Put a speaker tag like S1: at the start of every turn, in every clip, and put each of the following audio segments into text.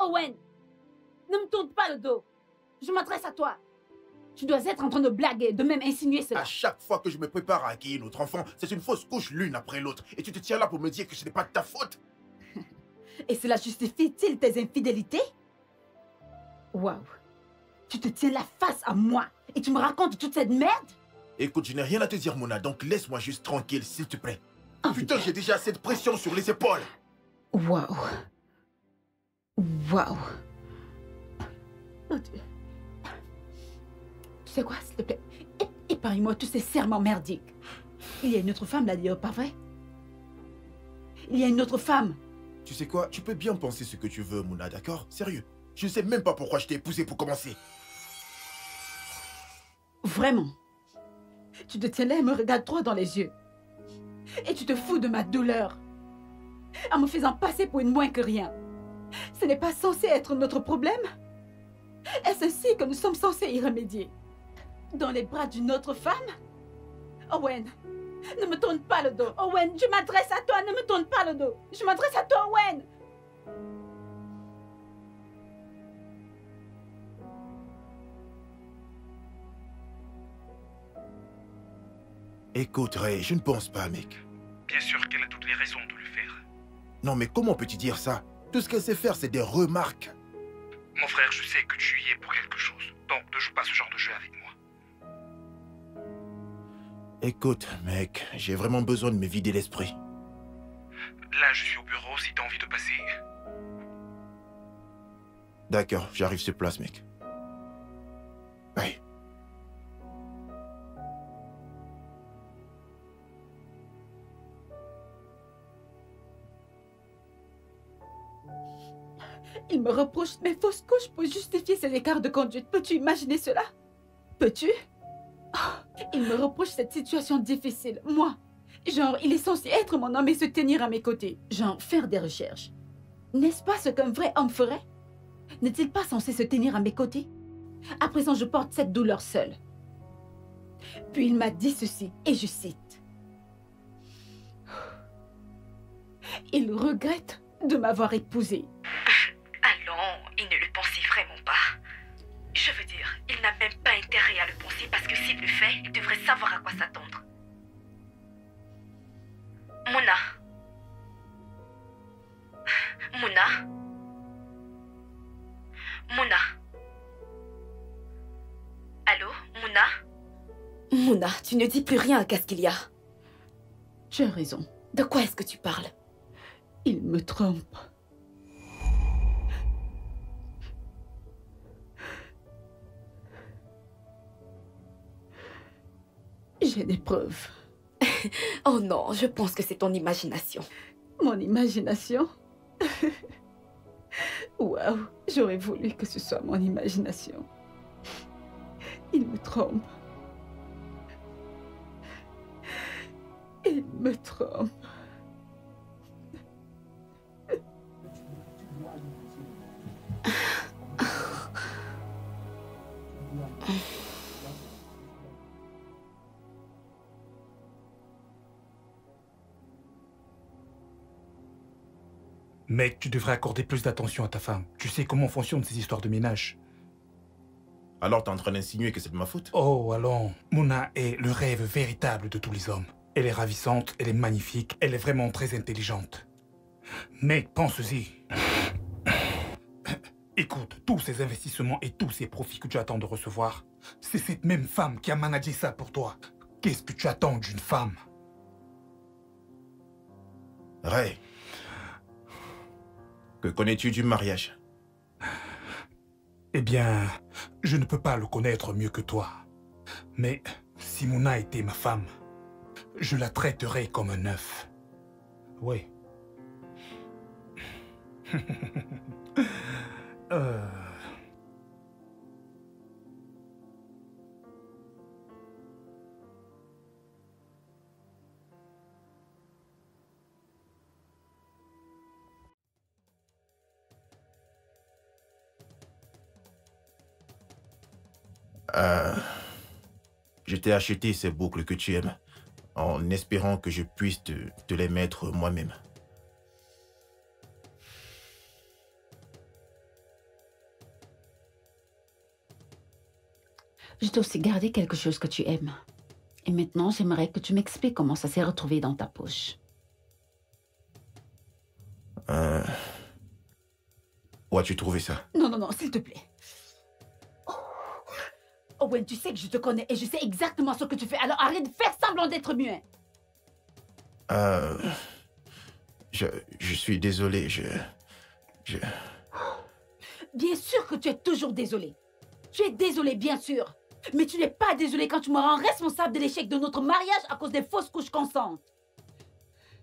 S1: Owen, ne me tourne pas le dos. Je m'adresse à toi. Tu dois être en train de blaguer, de même insinuer cela.
S2: À chaque fois que je me prépare à accueillir notre enfant, c'est une fausse couche l'une après l'autre. Et tu te tiens là pour me dire que ce n'est pas de ta faute.
S1: Et cela justifie-t-il tes infidélités? Waouh. Tu te tiens la face à moi et tu me racontes toute cette merde?
S2: Écoute, je n'ai rien à te dire, Mona, donc laisse-moi juste tranquille, s'il te plaît.
S1: Oh,
S2: putain, j'ai déjà assez de pression sur les épaules.
S1: Waouh. Waouh. Oh Dieu. Tu sais quoi, s'il te plaît? Épargne-moi tous ces serments merdiques. Il y a une autre femme là-dedans, pas vrai? Il y a une autre femme.
S2: Tu sais quoi? Tu peux bien penser ce que tu veux, Mona, d'accord? Sérieux. Je ne sais même pas pourquoi je t'ai épousé pour commencer.
S1: Vraiment? Tu te tiens là et me regardes droit dans les yeux. Et tu te fous de ma douleur. En me faisant passer pour une moins que rien. Ce n'est pas censé être notre problème? Est-ce ainsi que nous sommes censés y remédier? Dans les bras d'une autre femme? Owen, ne me tourne pas le dos. Owen, je m'adresse à toi, ne me tourne pas le dos. Je m'adresse à toi, Owen.
S2: Écoute, Ray, je ne pense pas, mec.
S3: Bien sûr qu'elle a toutes les raisons de le faire.
S2: Non, mais comment peux-tu dire ça? Tout ce qu'elle sait faire, c'est des remarques.
S3: Mon frère, je sais que tu y es pour quelque chose. Donc, ne joue pas ce genre de jeu avec moi.
S2: Écoute, mec, j'ai vraiment besoin de me vider l'esprit.
S3: Là, je suis au bureau si t'as envie de passer.
S2: D'accord, j'arrive sur place, mec. Bye.
S1: Il me reproche mes fausses couches pour justifier ces écarts de conduite. Peux-tu imaginer cela? Peux-tu? Oh, il me reproche cette situation difficile. Moi, genre, il est censé être mon homme et se tenir à mes côtés. Genre, faire des recherches. N'est-ce pas ce qu'un vrai homme ferait? N'est-il pas censé se tenir à mes côtés? À présent, je porte cette douleur seule. Puis il m'a dit ceci, et je cite. Il regrette de m'avoir épousée.
S4: Allons, il ne le pensait vraiment pas. Je veux dire, il n'a même pas intérêt à le penser parce que s'il le fait, il devrait savoir à quoi s'attendre. Mona. Mona. Mona. Allô, Mona?
S5: Mona, tu ne dis plus rien, qu'est-ce qu'il y a?
S1: Tu as raison.
S5: De quoi est-ce que tu parles?
S1: Il me trompe. J'ai des preuves.
S5: Oh non, je pense que c'est ton imagination.
S1: Mon imagination? Waouh, j'aurais voulu que ce soit mon imagination. Il me trompe. Il me trompe.
S3: Mec, tu devrais accorder plus d'attention à ta femme. Tu sais comment fonctionnent ces histoires de ménage.
S2: Alors t'es en train d'insinuer que c'est de ma faute?
S3: Oh, allons. Mona est le rêve véritable de tous les hommes. Elle est ravissante, elle est magnifique, elle est vraiment très intelligente. Mec, pense-y. Écoute, tous ces investissements et tous ces profits que tu attends de recevoir, c'est cette même femme qui a managé ça pour toi. Qu'est-ce que tu attends d'une femme?
S2: Ray, que connais-tu du mariage?
S3: Eh bien, je ne peux pas le connaître mieux que toi. Mais si Mona était ma femme, je la traiterais comme un œuf. Oui.
S2: Je t'ai acheté ces boucles que tu aimes, en espérant que je puisse te les mettre moi-même.
S1: Je t'ai aussi gardé quelque chose que tu aimes. Et maintenant, j'aimerais que tu m'expliques comment ça s'est retrouvé dans ta poche.
S2: Où as-tu trouvé ça?
S1: Non, non, non, s'il te plaît. Owen, tu sais que je te connais et je sais exactement ce que tu fais, alors arrête de faire semblant d'être muet.
S2: Je suis désolé,
S1: Bien sûr que tu es toujours désolé. Tu es désolé, bien sûr. Mais tu n'es pas désolé quand tu me rends responsable de l'échec de notre mariage à cause des fausses couches constantes.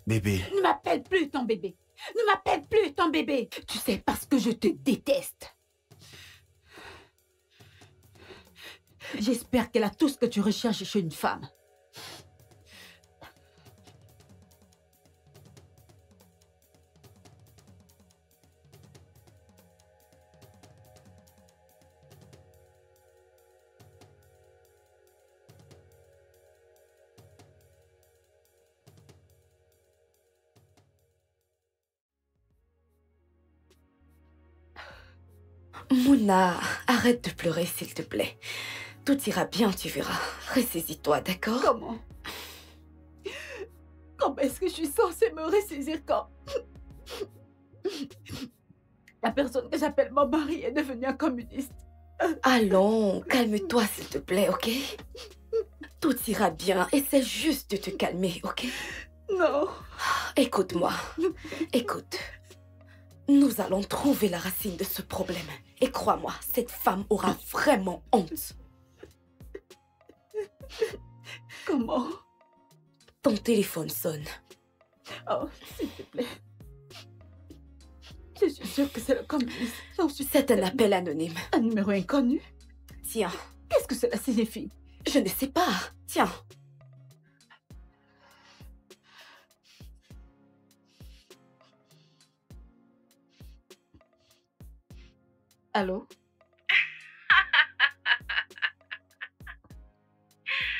S2: Bébé.
S1: Ne m'appelle plus ton bébé. Ne m'appelle plus ton bébé. Tu sais, parce que je te déteste. J'espère qu'elle a tout ce que tu recherches chez une femme.
S5: Mouna, arrête de pleurer, s'il te plaît. Tout ira bien, tu verras. Ressaisis-toi, d'accord?
S1: Comment? Comment est-ce que je suis censée me ressaisir quand la personne que j'appelle mon mari est devenue un communiste?
S5: Allons, calme-toi, s'il te plaît, ok? Tout ira bien. Essaie juste de te calmer, ok?
S1: Non.
S5: Écoute-moi. Écoute. Nous allons trouver la racine de ce problème. Et crois-moi, cette femme aura vraiment honte.
S1: Comment?
S5: Ton téléphone sonne.
S1: Oh, s'il te plaît. Je suis sûre que c'est le communiste.
S5: C'est un appel anonyme.
S1: Un numéro inconnu?
S5: Tiens.
S1: Qu'est-ce que cela signifie?
S5: Je ne sais pas. Tiens.
S1: Allô?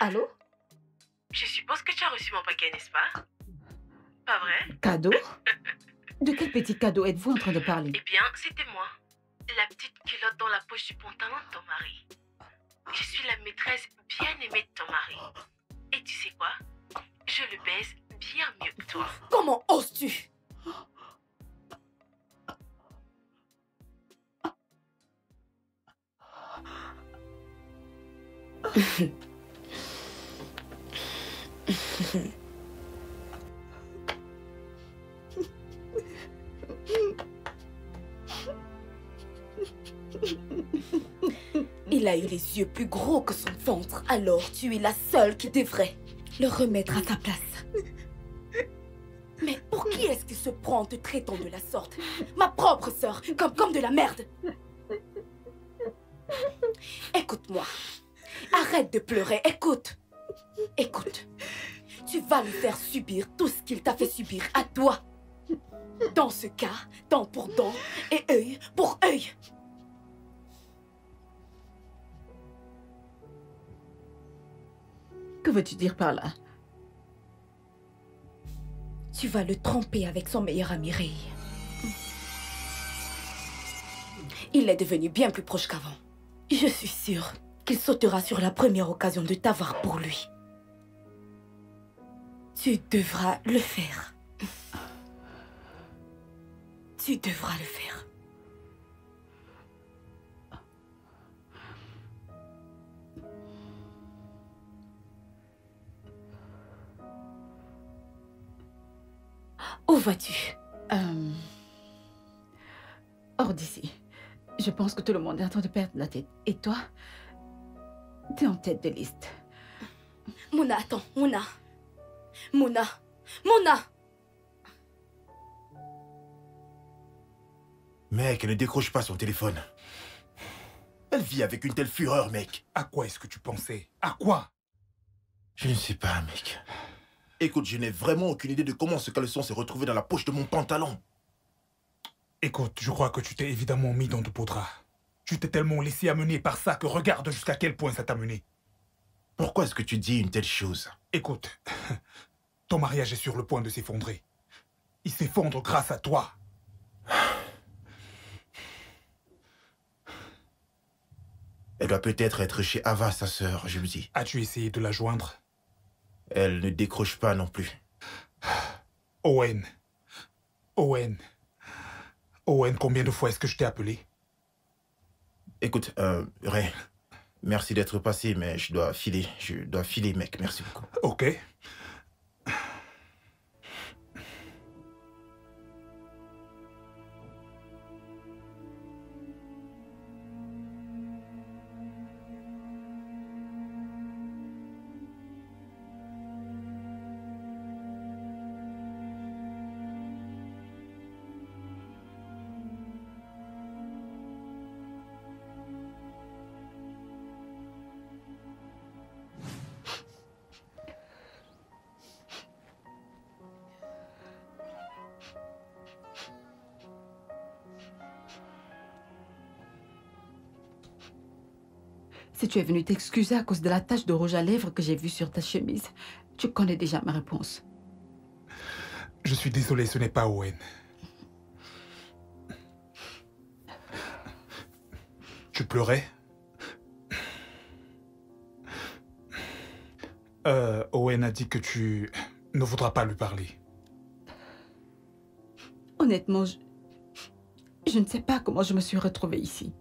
S1: Allô?
S4: Je suppose que tu as reçu mon paquet, n'est-ce pas? Pas vrai?
S1: Cadeau? De quel petit cadeau êtes-vous en train de parler?
S4: Eh bien, c'était moi. La petite culotte dans la poche du pantalon de ton mari. Je suis la maîtresse bien aimée de ton mari. Et tu sais quoi? Je le baise bien mieux que toi.
S5: Comment oses-tu? Il a eu les yeux plus gros que son ventre, alors tu es la seule qui devrait le remettre à sa place. Mais pour qui est-ce qu'il se prend en te traitant de la sorte? Ma propre sœur, comme de la merde. Écoute-moi. Arrête de pleurer, écoute. Écoute. Tu vas lui faire subir tout ce qu'il t'a fait subir à toi. Dans ce cas, dent pour dent et œil pour œil.
S1: Que veux-tu dire par là?
S5: Tu vas le tromper avec son meilleur ami Ray. Il est devenu bien plus proche qu'avant. Je suis sûre qu'il sautera sur la première occasion de t'avoir pour lui. Tu devras le faire. Tu devras le faire. Où vas-tu?
S1: Hors d'ici. Je pense que tout le monde est en train de perdre la tête. Et toi? T'es en tête de liste.
S5: Mouna, attends, Mouna. Mouna. Mouna!
S2: Mec, elle ne décroche pas son téléphone. Elle vit avec une telle fureur, mec.
S3: À quoi est-ce que tu pensais? À quoi?
S2: Je ne sais pas, mec. Écoute, je n'ai vraiment aucune idée de comment ce caleçon s'est retrouvé dans la poche de mon pantalon.
S3: Écoute, je crois que tu t'es évidemment mis dans de beaux draps. Tu t'es tellement laissé amener par ça que regarde jusqu'à quel point ça t'a mené.
S2: Pourquoi est-ce que tu dis une telle chose?
S3: Écoute, ton mariage est sur le point de s'effondrer. Il s'effondre grâce à toi.
S2: Elle doit peut-être être chez Ava, sa sœur, je me dis.
S3: As-tu essayé de la joindre?
S2: Elle ne décroche pas non plus.
S3: Owen. Owen. Owen, combien de fois est-ce que je t'ai appelé?
S2: Écoute, Ray, merci d'être passé, mais je dois filer. Je dois filer, mec. Merci beaucoup.
S3: Ok.
S1: Si tu es venu t'excuser à cause de la tache de rouge à lèvres que j'ai vue sur ta chemise, tu connais déjà ma réponse.
S3: Je suis désolé, ce n'est pas Owen. Tu pleurais? Owen a dit que tu ne voudras pas lui parler.
S1: Honnêtement, je ne sais pas comment je me suis retrouvée ici.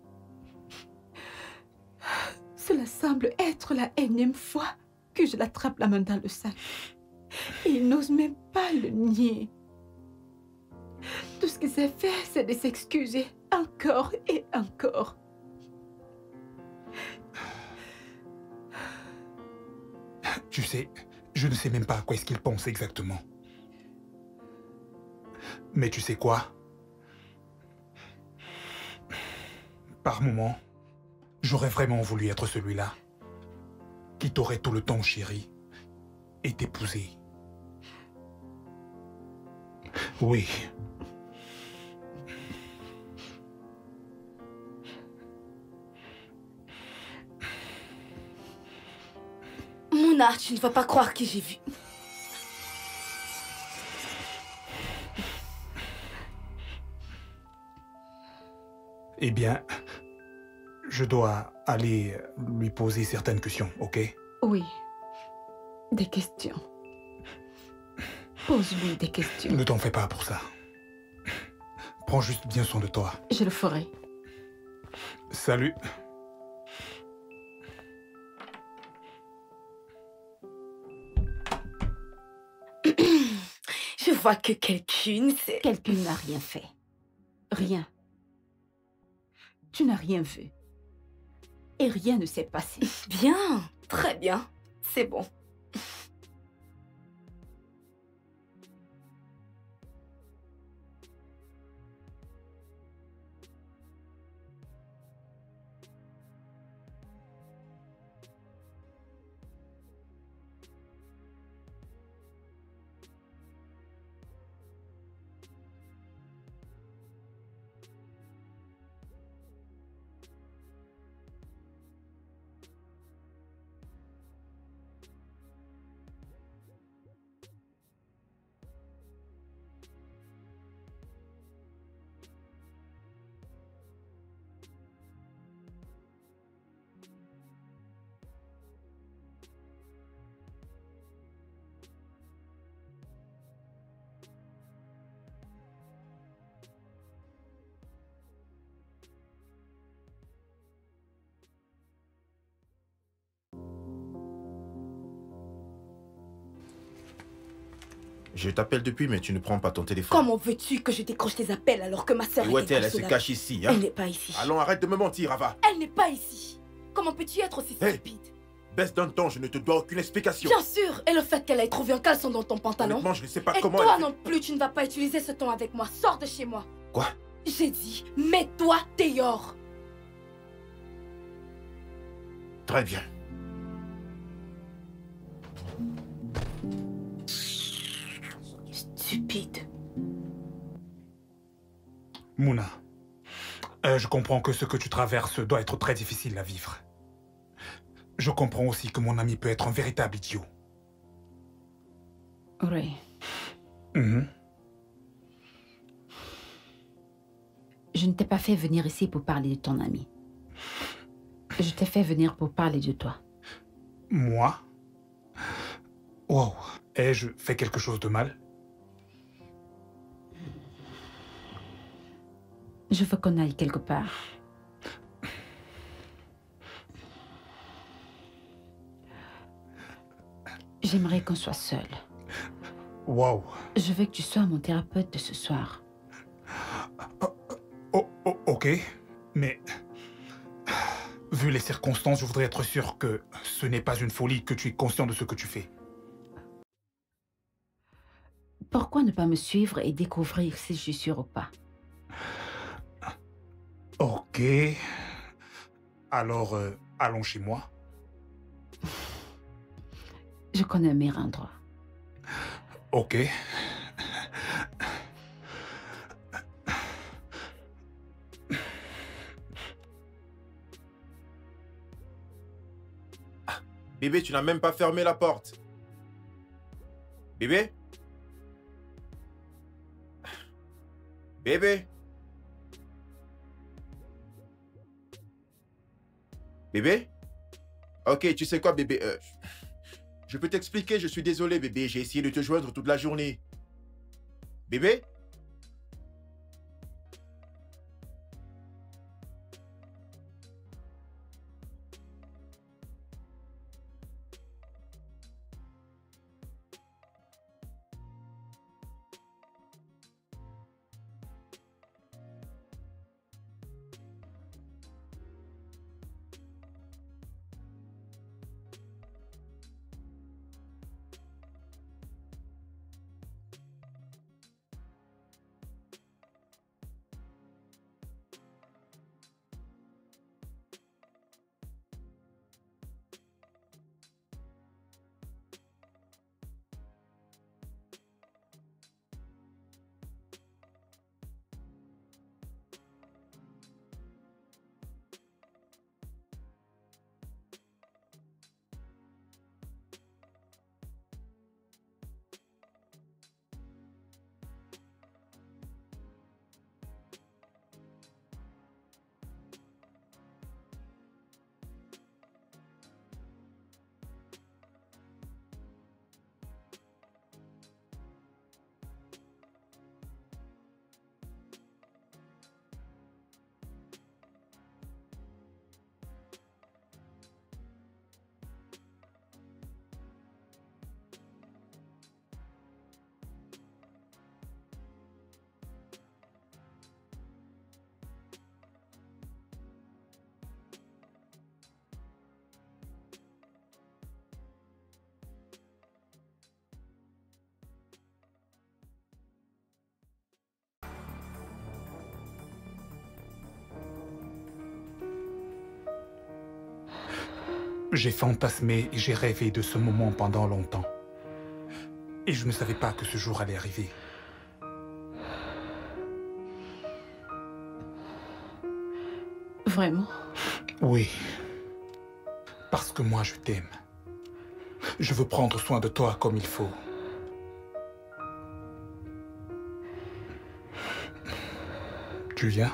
S1: Cela semble être la énième fois que je l'attrape la main dans le sac. Et il n'ose même pas le nier. Tout ce qu'il s'est fait, c'est de s'excuser encore et encore.
S3: Tu sais, je ne sais même pas à quoi est-ce qu'il pense exactement. Mais tu sais quoi? Par moments, j'aurais vraiment voulu être celui-là qui t'aurait tout le temps chéri et t'épouser. Oui.
S5: Mouna, tu ne vas pas croire qui j'ai vu.
S3: Eh bien, je dois aller lui poser certaines questions, ok?
S1: Oui, des questions. Pose-lui des questions.
S3: Ne t'en fais pas pour ça. Prends juste bien soin de toi.
S1: Je le ferai.
S3: Salut.
S5: Je vois que quelqu'une, c'est...
S1: Quelqu'un n'a rien fait. Rien. Tu n'as rien vu. Et rien ne s'est passé.
S5: Bien, très bien. C'est bon.
S2: Je t'appelle depuis, mais tu ne prends pas ton téléphone.
S5: Comment veux-tu que je décroche tes appels alors que ma sœur
S2: Et où
S5: était
S2: est-elle? Elle se
S5: consolable?
S2: cache ici, hein?
S5: Elle n'est pas ici.
S2: Allons, arrête de me mentir, Ava.
S5: Elle n'est pas ici. Comment peux-tu être aussi
S2: Hey.
S5: stupide?
S2: Baisse d'un ton, je ne te dois aucune explication.
S5: Bien sûr. Et le fait qu'elle ait trouvé un caleçon dans ton pantalon?
S2: Honnêtement, je ne sais pas
S5: Et
S2: comment
S5: toi
S2: elle...
S5: non plus, tu ne vas pas utiliser ce ton avec moi. Sors de chez moi.
S2: Quoi?
S5: J'ai dit, mets-toi dehors.
S2: Très bien.
S5: Stupide.
S3: Mouna, je comprends que ce que tu traverses doit être très difficile à vivre. Je comprends aussi que mon ami peut être un véritable idiot.
S1: Oui.
S3: Mhm.
S1: Je ne t'ai pas fait venir ici pour parler de ton ami. Je t'ai fait venir pour parler de toi.
S3: Moi? Wow. Ai-je fait quelque chose de mal?
S1: Je veux qu'on aille quelque part. J'aimerais qu'on soit seuls.
S3: Wow.
S1: Je veux que tu sois mon thérapeute de ce soir.
S3: Ok, mais... Vu les circonstances, je voudrais être sûr que ce n'est pas une folie, que tu es conscient de ce que tu fais.
S1: Pourquoi ne pas me suivre et découvrir si je suis sûre ou pas?
S3: Ok. Alors, allons chez moi.
S1: Je connais un meilleur endroit.
S3: Ok.
S2: Bébé, tu n'as même pas fermé la porte. Bébé? Bébé? Bébé? Ok, tu sais quoi, bébé? Je peux t'expliquer, je suis désolé, bébé. J'ai essayé de te joindre toute la journée. Bébé?
S3: J'ai fantasmé et j'ai rêvé de ce moment pendant longtemps. Et je ne savais pas que ce jour allait arriver.
S1: Vraiment?
S3: Oui. Parce que moi, je t'aime. Je veux prendre soin de toi comme il faut. Tu viens?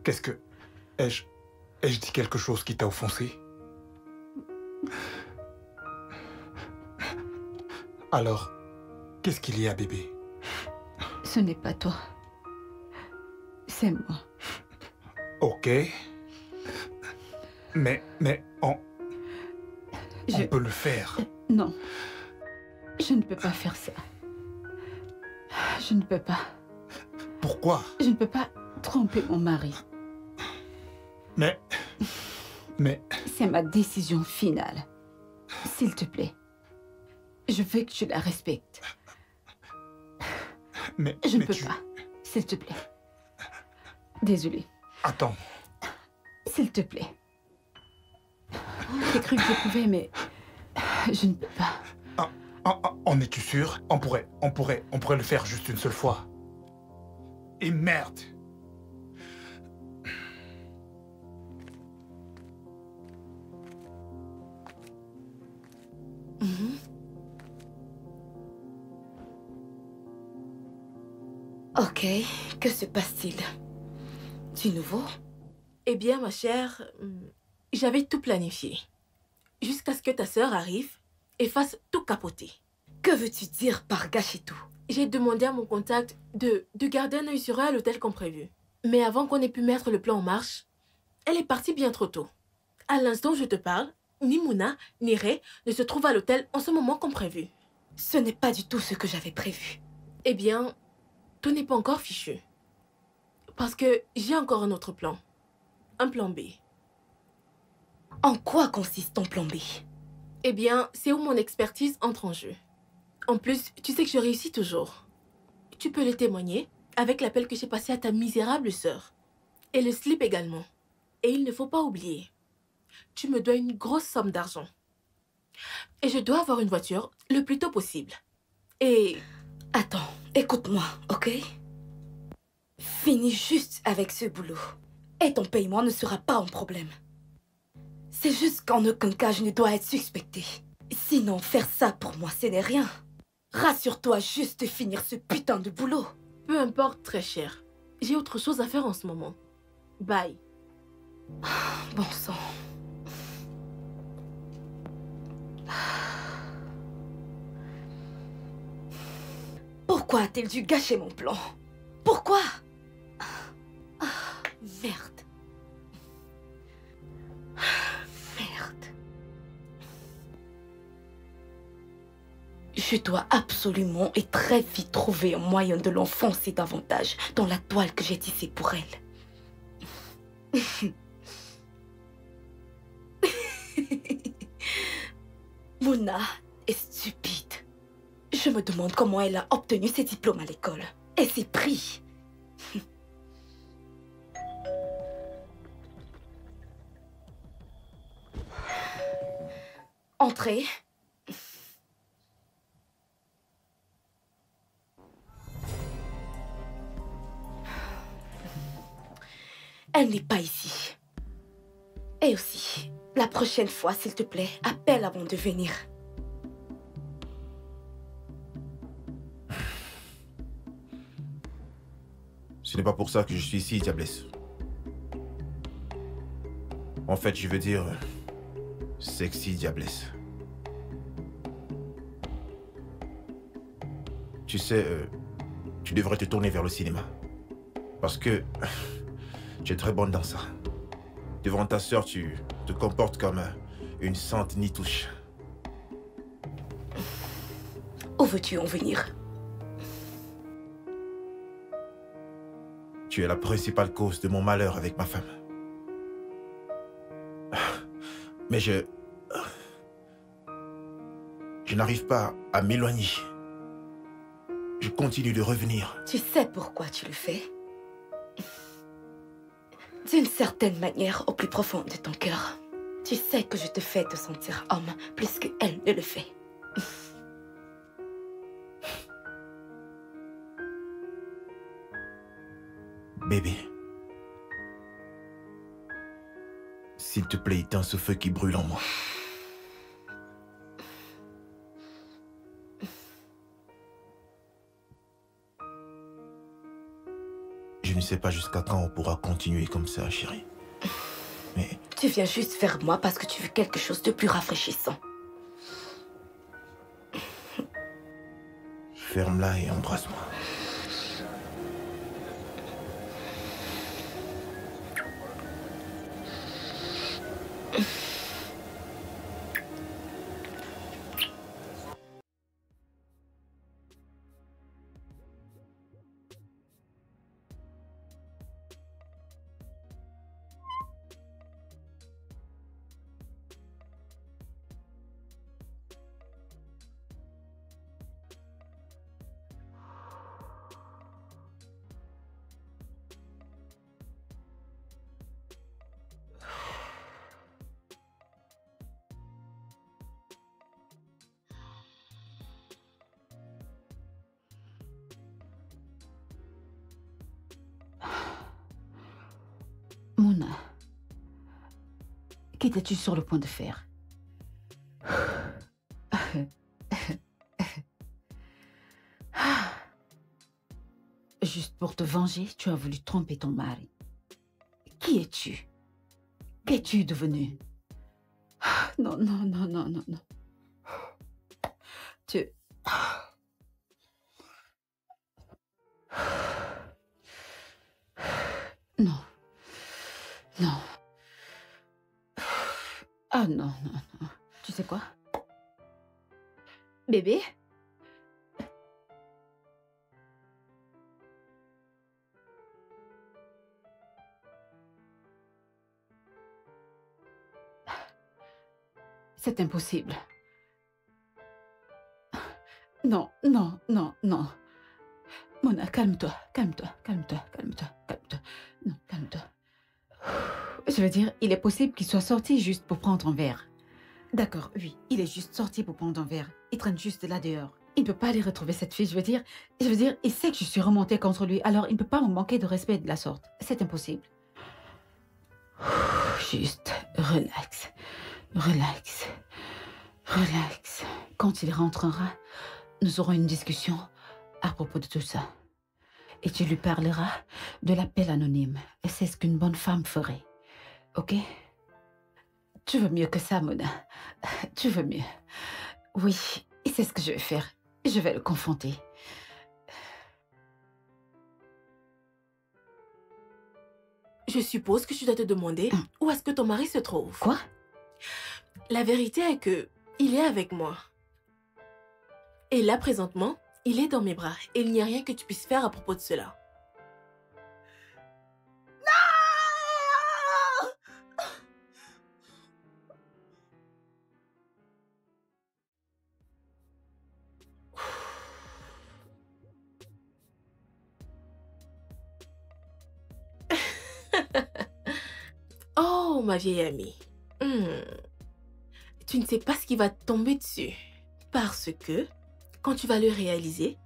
S3: Qu'est-ce que... Ai-je dit quelque chose qui t'a offensé? Alors, qu'est-ce qu'il y a, bébé?
S1: Ce n'est pas toi. C'est moi.
S3: Ok. Mais on peut le faire.
S1: Non. Je ne peux pas faire ça. Je ne peux pas.
S3: Pourquoi?
S1: Je ne peux pas tromper mon mari.
S3: Mais...
S1: C'est ma décision finale. S'il te plaît. Je veux que tu la respectes. Je ne peux pas. S'il te plaît. Désolée.
S3: Attends.
S1: S'il te plaît. J'ai cru que je pouvais, mais... Je ne peux pas.
S3: En es-tu sûr? On pourrait le faire juste une seule fois. Et merde!
S5: Mhm. Ok, que se passe-t-il? Du nouveau?
S4: Eh bien, ma chère, j'avais tout planifié. Jusqu'à ce que ta sœur arrive et fasse tout capoter.
S5: Que veux-tu dire par gâcher tout?
S4: J'ai demandé à mon contact de garder un œil sur elle à l'hôtel comme prévu. Mais avant qu'on ait pu mettre le plan en marche, elle est partie bien trop tôt. À l'instant où je te parle, ni Mouna, ni Ray ne se trouvent à l'hôtel en ce moment comme prévu.
S5: Ce n'est pas du tout ce que j'avais prévu.
S4: Eh bien, tout n'est pas encore fichu. Parce que j'ai encore un autre plan. Un plan B.
S5: En quoi consiste ton plan B?
S4: Eh bien, c'est où mon expertise entre en jeu. En plus, tu sais que je réussis toujours. Tu peux le témoigner avec l'appel que j'ai passé à ta misérable sœur. Et le slip également. Et il ne faut pas oublier, tu me dois une grosse somme d'argent. Et je dois avoir une voiture le plus tôt possible. Et...
S5: Attends, écoute-moi, ok? Finis juste avec ce boulot. Et ton paiement ne sera pas un problème. C'est juste qu'en aucun cas je ne dois être suspectée. Sinon, faire ça pour moi, ce n'est rien. Rassure-toi juste de finir ce putain de boulot.
S4: Peu importe, très cher. J'ai autre chose à faire en ce moment. Bye.
S5: Bon sang. Pourquoi a-t-il dû gâcher mon plan? Pourquoi? Merde. Merde. Je dois absolument et très vite trouver un moyen de l'enfoncer davantage dans la toile que j'ai tissée pour elle. Mouna est stupide. Je me demande comment elle a obtenu ses diplômes à l'école. Et ses prix. Entrez. Elle n'est pas ici. Et aussi, la prochaine fois, s'il te plaît, appelle avant de venir.
S2: Ce n'est pas pour ça que je suis ici, Diablesse. En fait, je veux dire... sexy Diablesse. Tu sais, tu devrais te tourner vers le cinéma. Parce que... tu es très bonne dans ça. Devant ta sœur, tu te comportes comme une sainte nitouche.
S5: Où veux-tu en venir?
S2: Tu es la principale cause de mon malheur avec ma femme. Mais je n'arrive pas à m'éloigner. Je continue de revenir.
S5: Tu sais pourquoi tu le fais? D'une certaine manière, au plus profond de ton cœur, tu sais que je te fais te sentir homme plus qu'elle ne le fait.
S2: Bébé. S'il te plaît, éteins ce feu qui brûle en moi. Je ne sais pas jusqu'à quand on pourra continuer comme ça, chérie. Mais...
S5: Tu viens juste vers moi parce que tu veux quelque chose de plus rafraîchissant.
S2: Ferme-la et embrasse-moi.
S1: Mouna, qu'étais-tu sur le point de faire? Juste pour te venger, tu as voulu tromper ton mari. Qui es-tu? Qu'es-tu devenu? Non, non, non, non, non, non. Tu... Non. Non. Ah non, non, non. Tu sais quoi? Bébé? C'est impossible. Non, non, non, non. Mona, calme-toi, calme-toi, calme-toi, calme-toi, calme-toi. Non, calme-toi. Je veux dire, il est possible qu'il soit sorti juste pour prendre un verre. D'accord, oui, il est juste sorti pour prendre un verre. Il traîne juste là dehors. Il ne peut pas aller retrouver cette fille, je veux dire, il sait que je suis remontée contre lui, alors il ne peut pas me manquer de respect de la sorte. C'est impossible. Juste, relax, relax, relax. Quand il rentrera, nous aurons une discussion à propos de tout ça. Et tu lui parleras de l'appel anonyme. Et c'est ce qu'une bonne femme ferait. Ok? Tu veux mieux que ça, Mona. Tu veux mieux. Oui, et c'est ce que je vais faire. Je vais le confronter.
S5: Je suppose que tu dois te demander où est-ce que ton mari se trouve.
S1: Quoi?
S5: La vérité est que il est avec moi. Et là, présentement, il est dans mes bras. Et il n'y a rien que tu puisses faire à propos de cela. Oh, ma vieille amie. Tu ne sais pas ce qui va te tomber dessus. Parce que, quand tu vas le réaliser,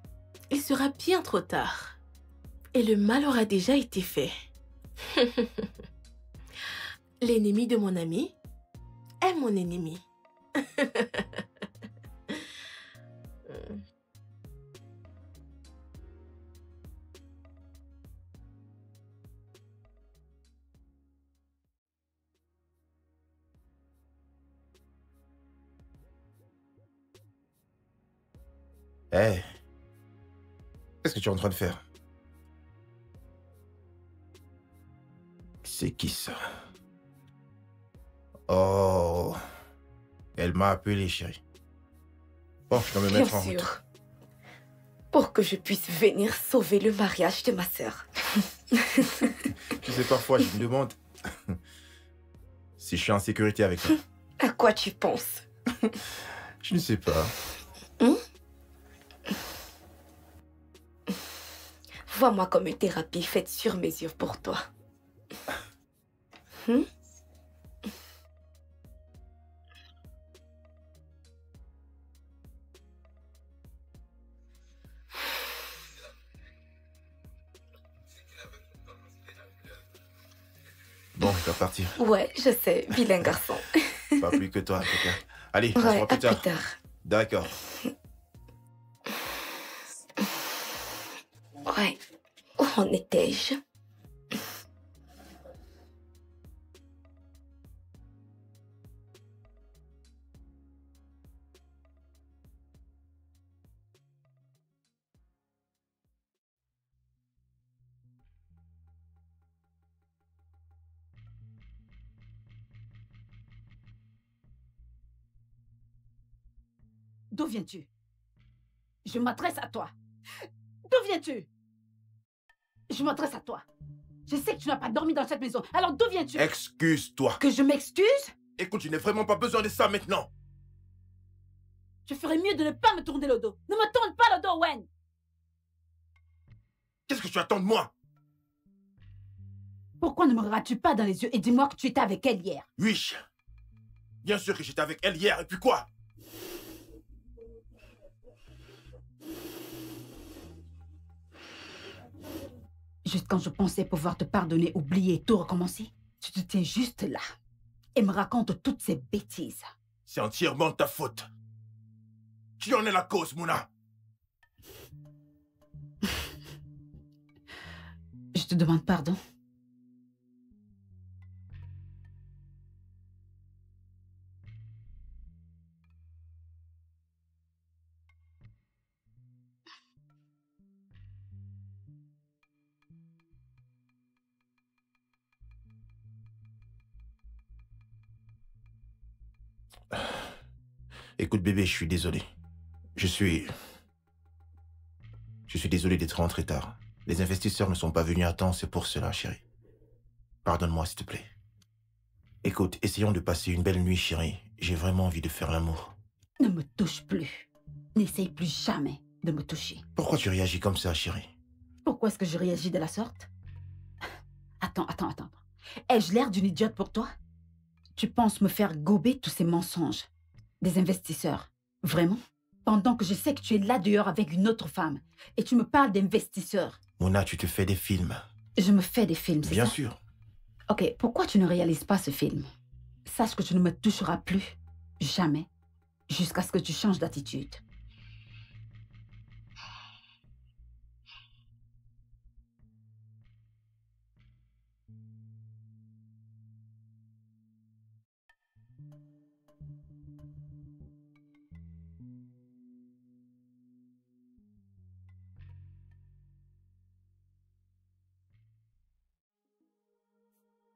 S5: il sera bien trop tard. Et le mal aura déjà été fait. L'ennemi de mon ami est mon ennemi.
S2: Hé, qu'est-ce que tu es en train de faire? C'est qui ça? Oh, elle m'a appelé, chérie. Bon, je dois me mettre en route.
S5: Pour que je puisse venir sauver le mariage de ma sœur.
S2: Tu sais, parfois, je me demande si je suis en sécurité avec toi.
S5: À quoi tu penses?
S2: Je ne sais pas.
S5: Vois-moi comme une thérapie faite sur mesure pour toi.
S2: Bon, je dois partir.
S5: Ouais, je sais, vilain garçon.
S2: Pas plus que toi, en tout cas. Allez, on se
S5: Ouais,
S2: voit
S5: à
S2: plus tard.
S5: plus tard.
S2: D'accord.
S5: Ouais, où en étais-je?
S1: D'où viens-tu? Je m'adresse à toi. D'où viens-tu? Je m'adresse à toi. Je sais que tu n'as pas dormi dans cette maison. Alors d'où viens-tu?
S2: Excuse-toi.
S1: Que je m'excuse?
S2: Écoute, je n'ai vraiment pas besoin de ça maintenant.
S1: Je ferais mieux de ne pas me tourner le dos. Ne me tourne pas le dos, Wen!
S2: Qu'est-ce que tu attends de moi?
S1: Pourquoi ne me regardes-tu pas dans les yeux et dis-moi que tu étais avec elle hier?
S2: Oui. Bien sûr que j'étais avec elle hier, et puis quoi?
S1: Juste quand je pensais pouvoir te pardonner, oublier et tout recommencer, tu te tiens juste là et me racontes toutes ces bêtises.
S2: C'est entièrement de ta faute. Tu en es la cause, Mouna.
S1: te demande pardon.
S2: Écoute bébé, je suis désolé. Je suis désolé d'être rentré tard. Les investisseurs ne sont pas venus à temps, c'est pour cela, chérie. Pardonne-moi, s'il te plaît. Écoute, essayons de passer une belle nuit, chérie. J'ai vraiment envie de faire l'amour.
S1: Ne me touche plus. N'essaye plus jamais de me toucher.
S2: Pourquoi tu réagis comme ça, chérie?
S1: Pourquoi est-ce que je réagis de la sorte? Attends. Ai-je l'air d'une idiote pour toi? Tu penses me faire gober tous ces mensonges des investisseurs? Vraiment? Pendant que je sais que tu es là dehors avec une autre femme et tu me parles d'investisseurs.
S2: Mona, tu te fais des films.
S1: Je me fais des films, c'est ça?
S2: Bien sûr.
S1: Ok, pourquoi tu ne réalises pas ce film? Sache que tu ne me toucheras plus. Jamais. Jusqu'à ce que tu changes d'attitude.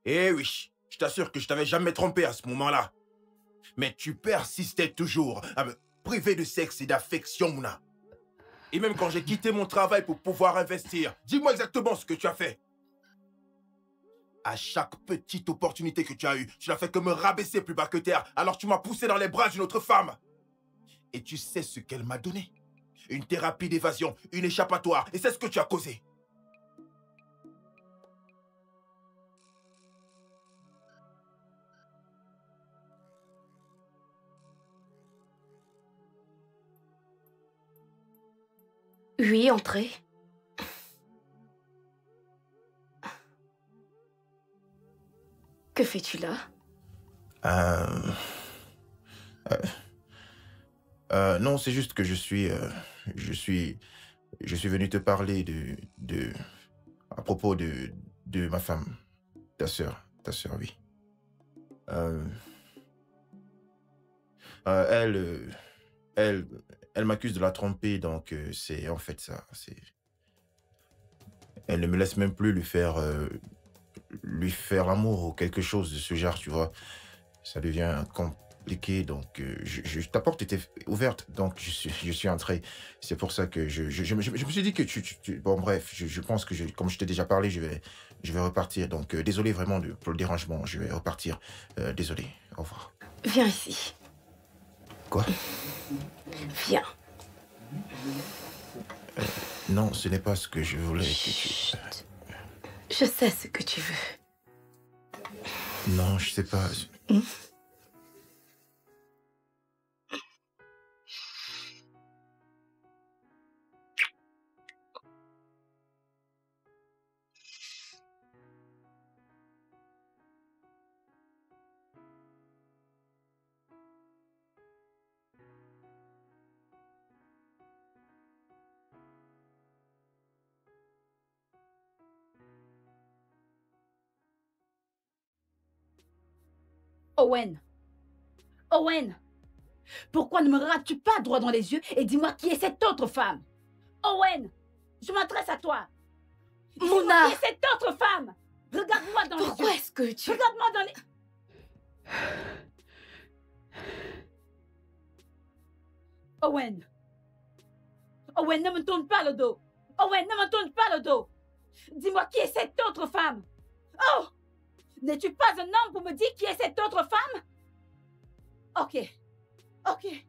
S2: Eh oui, je t'assure que je t'avais jamais trompé à ce moment-là. Mais tu persistais toujours à me priver de sexe et d'affection, Mona. Et même quand j'ai quitté mon travail pour pouvoir investir, dis-moi exactement ce que tu as fait. À chaque petite opportunité que tu as eue, tu n'as fait que me rabaisser plus bas que terre, alors tu m'as poussé dans les bras d'une autre femme. Et tu sais ce qu'elle m'a donné? Une thérapie d'évasion, une échappatoire, et c'est ce que tu as causé.
S5: Oui, entrez. Que fais-tu là?
S2: Non, c'est juste que je suis venu te parler à propos de ma femme, ta sœur, oui. Euh, elle m'accuse de la tromper, donc c'est en fait ça. Elle ne me laisse même plus lui faire l'amour ou quelque chose de ce genre, tu vois. Ça devient compliqué, donc ta porte était ouverte, donc je suis entré. C'est pour ça que je me suis dit que bon bref, je pense que comme je t'ai déjà parlé, je vais repartir. Donc désolé vraiment pour le dérangement, je vais repartir. Désolé, au revoir.
S5: Viens ici.
S2: Quoi?
S5: Viens.
S2: Non, ce n'est pas ce que je voulais que tu...
S5: Chut. Je sais ce que tu veux.
S2: Non, je sais pas.
S1: Owen! Owen! Pourquoi ne me regardes-tu pas droit dans les yeux et dis-moi qui est cette autre femme? Owen! Je m'adresse à toi!
S5: Mona!
S1: Qui est cette autre femme? Regarde-moi dans les yeux!
S5: Pourquoi est-ce que tu...
S1: Regarde-moi dans les... Owen! Owen, ne me tourne pas le dos! Owen, ne me tourne pas le dos! Dis-moi qui est cette autre femme? Oh! N'es-tu pas un homme pour me dire qui est cette autre femme? Ok. Ok.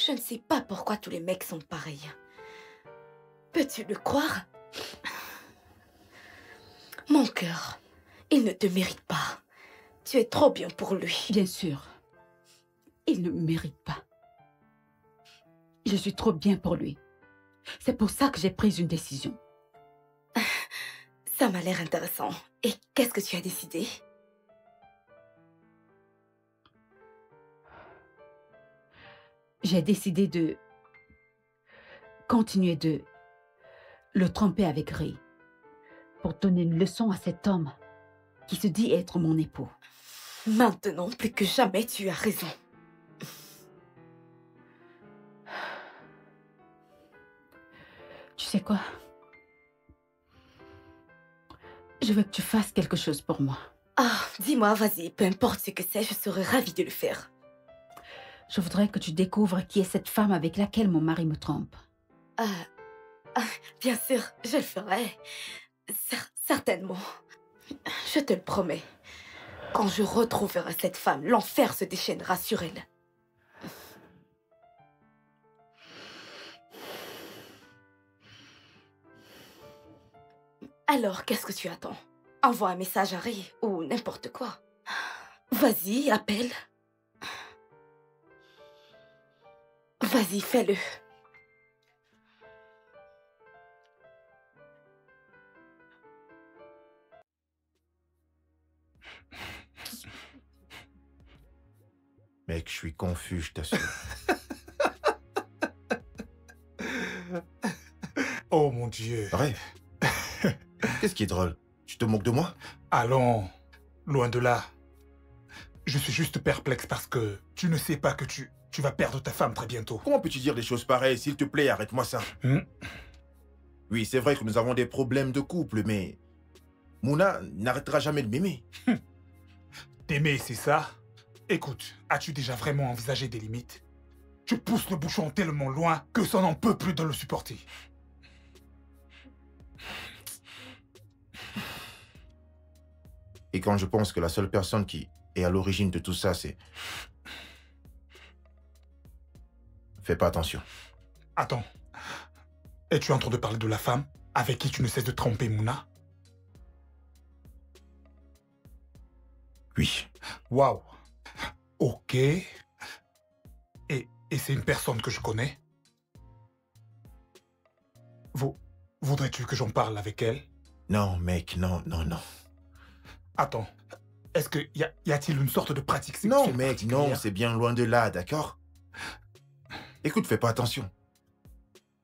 S5: Je ne sais pas pourquoi tous les mecs sont pareils. Peux-tu le croire? Mon cœur, il ne te mérite pas. Tu es trop bien pour lui.
S1: Bien sûr. Il ne me mérite pas. Je suis trop bien pour lui. C'est pour ça que j'ai pris une décision.
S5: Ça m'a l'air intéressant. Et qu'est-ce que tu as décidé?
S1: J'ai décidé de continuer de le tromper avec Ray pour donner une leçon à cet homme qui se dit être mon époux.
S5: Maintenant, plus que jamais, tu as raison.
S1: Tu sais quoi? Je veux que tu fasses quelque chose pour moi.
S5: Ah, dis-moi, vas-y, peu importe ce que c'est, je serais ravie de le faire.
S1: Je voudrais que tu découvres qui est cette femme avec laquelle mon mari me trompe.
S5: Bien sûr, je le ferai. Certainement. Je te le promets. Quand je retrouverai cette femme, l'enfer se déchaînera sur elle. Alors, qu'est-ce que tu attends? Envoie un message à Ray ou n'importe quoi. Vas-y, appelle. Vas-y, fais-le.
S2: Mec, je suis confus, je t'assure.
S3: Oh mon Dieu.
S2: Bref. Qu'est-ce qui est drôle? Tu te moques de moi?
S3: Allons, loin de là. Je suis juste perplexe parce que tu ne sais pas que tu vas perdre ta femme très bientôt.
S2: Comment peux-tu dire des choses pareilles? S'il te plaît, arrête-moi ça. Oui, c'est vrai que nous avons des problèmes de couple, mais Mouna n'arrêtera jamais de m'aimer.
S3: T'aimer, c'est ça? Écoute, as-tu déjà vraiment envisagé des limites? Tu pousses le bouchon tellement loin que ça n'en peut plus de le supporter.
S2: Et quand je pense que la seule personne qui est à l'origine de tout ça, c'est... Fais pas attention.
S3: Attends. Es-tu en train de parler de la femme avec qui tu ne cesses de tromper Mouna?
S2: Oui.
S3: Waouh. Ok. Et c'est une personne que je connais? Voudrais-tu que j'en parle avec elle?
S2: Non, mec, non.
S3: Attends. Est-ce que y a-t-il une sorte de pratique sexuelle
S2: Non, mec,
S3: particulière?
S2: non, c'est bien loin de là, d'accord? Écoute, fais pas attention.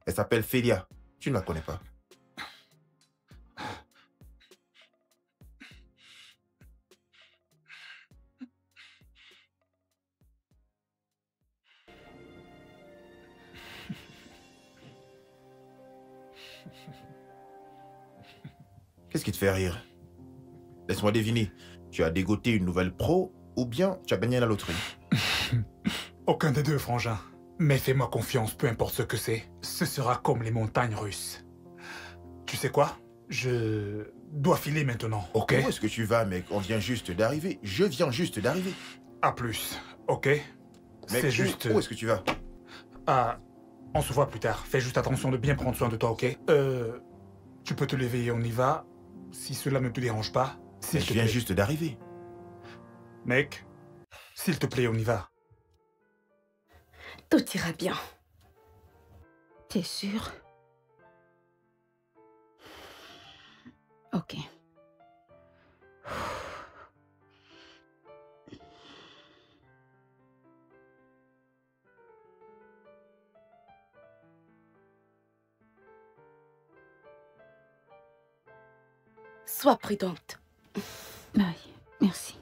S2: Elle s'appelle Félia. Tu ne la connais pas. Qu'est-ce qui te fait rire? Laisse-moi deviner. Tu as dégoté une nouvelle pro ou bien tu as gagné à la loterie?
S3: Aucun des deux, frangin. Mais fais-moi confiance, peu importe ce que c'est. Ce sera comme les montagnes russes. Tu sais quoi? Je dois filer maintenant, ok?
S2: Où est-ce que tu vas, mec? On vient juste d'arriver. Je viens juste d'arriver.
S3: À plus, ok?
S2: Mec,
S3: C'est juste...
S2: Où est-ce que tu vas?
S3: Ah, on se voit plus tard. Fais juste attention de bien prendre soin de toi, ok? Tu peux te lever et on y va, si cela ne te dérange pas.
S2: Mais je viens juste d'arriver.
S3: Mec, s'il te plaît, on y va.
S5: Tout ira bien.
S1: T'es sûr? Ok.
S5: Sois prudente.
S1: Oui, merci.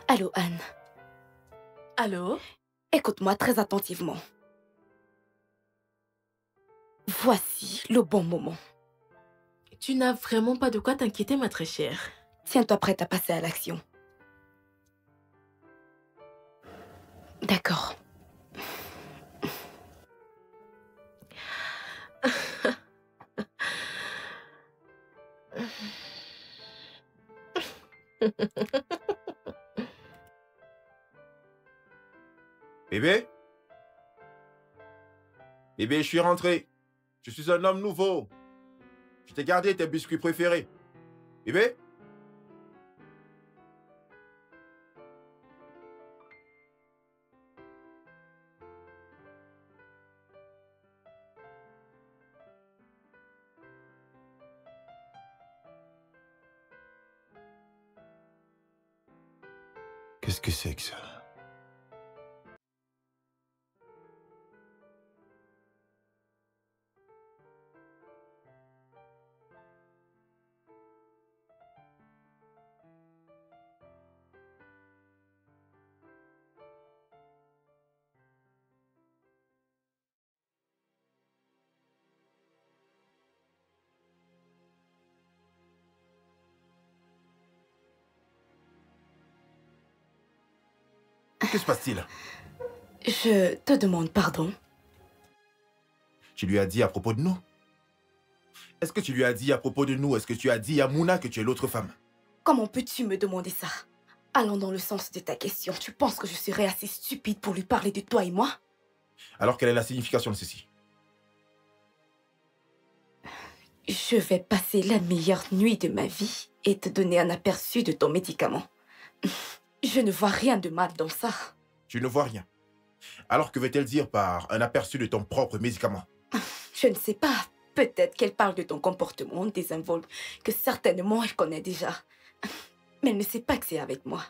S5: Allô, Anne.
S6: Allô?
S5: Écoute-moi très attentivement. Voici le bon moment.
S4: Tu n'as vraiment pas de quoi t'inquiéter, ma très chère.
S5: Tiens-toi prête à passer à l'action. D'accord.
S2: Bébé? Bébé, je suis rentré. Je suis un homme nouveau. Je t'ai gardé tes biscuits préférés. Bébé? Qu'est-ce que c'est que ça? Que se passe-t-il?
S5: Je te demande pardon.
S2: Tu lui as dit à propos de nous? Est-ce que tu lui as dit à propos de nous? Est-ce que tu as dit à Mouna que tu es l'autre femme?
S5: Comment peux-tu me demander ça? Allons dans le sens de ta question. Tu penses que je serais assez stupide pour lui parler de toi et moi?
S2: Alors quelle est la signification de ceci?
S5: Je vais passer la meilleure nuit de ma vie et te donner un aperçu de ton médicament. Je ne vois rien de mal dans ça.
S2: Tu ne vois rien. Alors que veut-elle dire par un aperçu de ton propre médicament?
S5: Je ne sais pas. Peut-être qu'elle parle de ton comportement désinvolte, que certainement elle connaît déjà. Mais elle ne sait pas que c'est avec moi.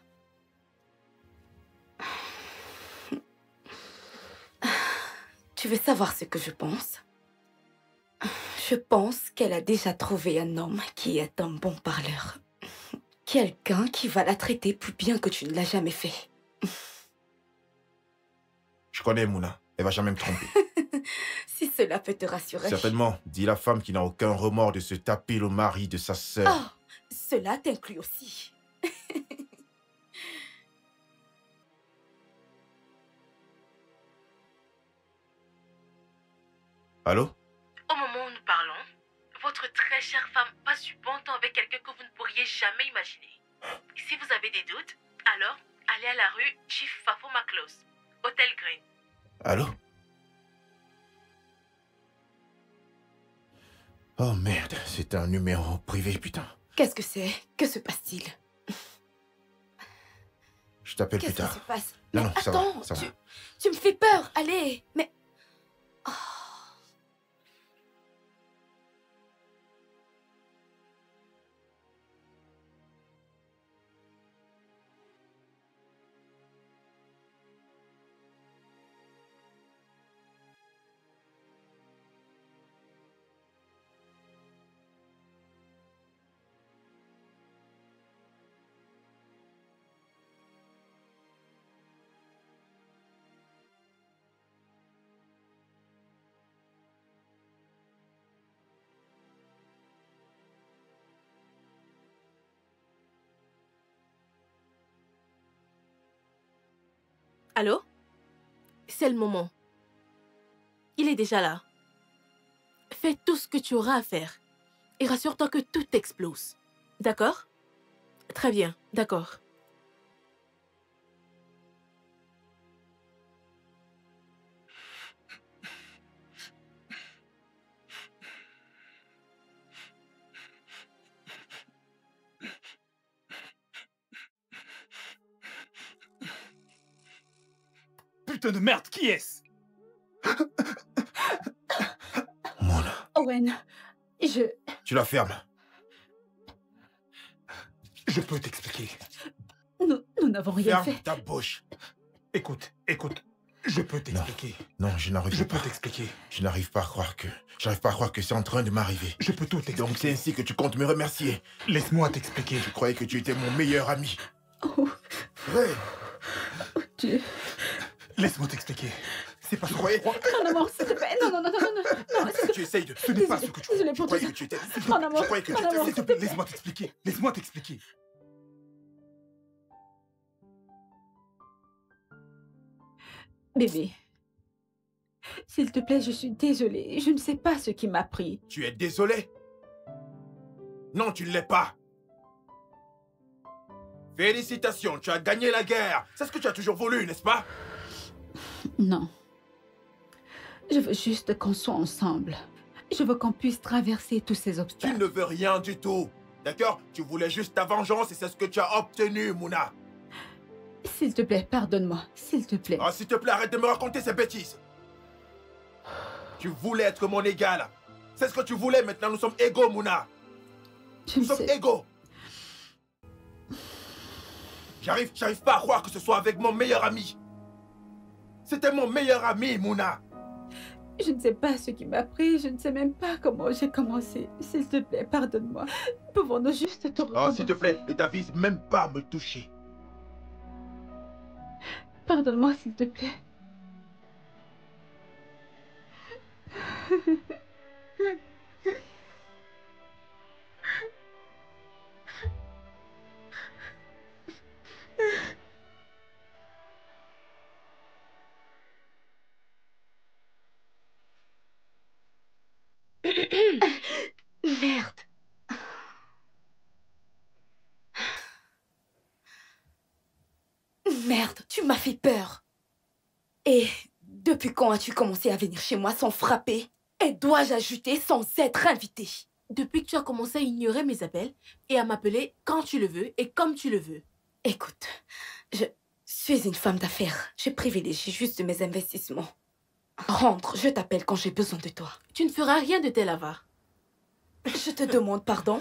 S5: Tu veux savoir ce que je pense? Je pense qu'elle a déjà trouvé un homme qui est un bon parleur. Quelqu'un qui va la traiter plus bien que tu ne l'as jamais fait.
S2: Je connais Mouna. Elle va jamais me tromper.
S5: Si cela peut te rassurer.
S2: Certainement, dit la femme qui n'a aucun remords de se taper le mari de sa sœur.
S5: Oh, cela t'inclut aussi.
S2: Allô?
S4: Au moment où nous parlons, votre très chère femme passe du bon temps avec quelqu'un que vous ne pourriez jamais imaginer. Si vous avez des doutes, alors allez à la rue Chief Fafo Maclos, Hôtel Green.
S2: Allô? Oh merde, c'est un numéro privé, putain.
S5: Qu'est-ce que c'est? Que se passe-t-il?
S2: Je t'appelle plus
S5: Qu'est-ce qui
S2: tard.
S5: se passe?
S2: Non,
S5: Mais
S2: non, ça
S5: attends,
S2: va, ça va.
S5: tu me fais peur. Allez, mais... Oh.
S4: Allô? C'est le moment. Il est déjà là. Fais tout ce que tu auras à faire. Et rassure-toi que tout explose. D'accord? Très bien, d'accord.
S3: Putain de merde, qui est-ce?
S2: Mouna.
S1: Owen,
S2: Tu la fermes.
S3: Je peux t'expliquer.
S1: Nous n'avons rien
S2: Ferme
S1: fait.
S2: ta bouche.
S3: Écoute, je peux t'expliquer.
S2: Non, je n'arrive
S3: Je
S2: pas.
S3: peux t'expliquer.
S2: Je n'arrive pas à croire que... J'arrive pas à croire que c'est en train de m'arriver.
S3: Je peux tout t'expliquer.
S2: Donc c'est ainsi que tu comptes me remercier.
S3: Laisse-moi t'expliquer.
S2: Je croyais que tu étais mon meilleur ami.
S1: Oh,
S2: Ouais.
S1: Dieu.
S3: Laisse-moi t'expliquer. C'est pas ce que
S2: croyais?
S3: tu crois.
S1: Mon amour, s'il te plaît. Non, non, non, non, non, non.
S2: Tu essayes de...
S3: Ce n'est pas ce que tu crois.
S1: Désolée
S2: Je
S1: pour tout
S2: croyais
S1: ça.
S2: que tu étais...
S1: Mon amour,
S2: Je croyais que
S1: mon
S2: tu étais...
S1: amour.
S3: S'il te plaît, laisse-moi t'expliquer. Laisse-moi t'expliquer.
S1: Bébé, s'il te plaît, je suis désolée. Je ne sais pas ce qui m'a pris.
S2: Tu es désolé? Non, tu ne l'es pas. Félicitations, tu as gagné la guerre. C'est ce que tu as toujours voulu, n'est-ce pas?
S1: Non. Je veux juste qu'on soit ensemble. Je veux qu'on puisse traverser tous ces
S2: Tu
S1: obstacles.
S2: ne veux rien du tout. D'accord? Tu voulais juste ta vengeance et c'est ce que tu as obtenu, Mouna.
S1: S'il te plaît, pardonne-moi. S'il te plaît.
S2: Ah, s'il te plaît, arrête de me raconter ces bêtises. Tu voulais être mon égal. C'est ce que tu voulais, maintenant nous sommes égaux, Mouna.
S1: Je
S2: Nous
S1: ne
S2: sommes
S1: sais.
S2: égaux. J'arrive pas à croire que ce soit avec mon meilleur ami. C'était mon meilleur ami, Mouna.
S1: Je ne sais pas ce qui m'a pris. Je ne sais même pas comment j'ai commencé. S'il te plaît, pardonne-moi. Pouvons-nous juste te
S2: Oh,
S1: reprendre?
S2: s'il te plaît, ne t'avise même pas à me toucher.
S1: Pardonne-moi, s'il te plaît.
S5: Merde. Merde, tu m'as fait peur. Et depuis quand as-tu commencé à venir chez moi sans frapper? Et dois-je ajouter sans être invité?
S4: Depuis que tu as commencé à ignorer mes appels et à m'appeler quand tu le veux et comme tu le veux.
S5: Écoute, je suis une femme d'affaires. Je privilégie juste mes investissements. Rentre, je t'appelle quand j'ai besoin de toi.
S4: Tu ne feras rien de tel, Ava.
S5: Je te demande pardon.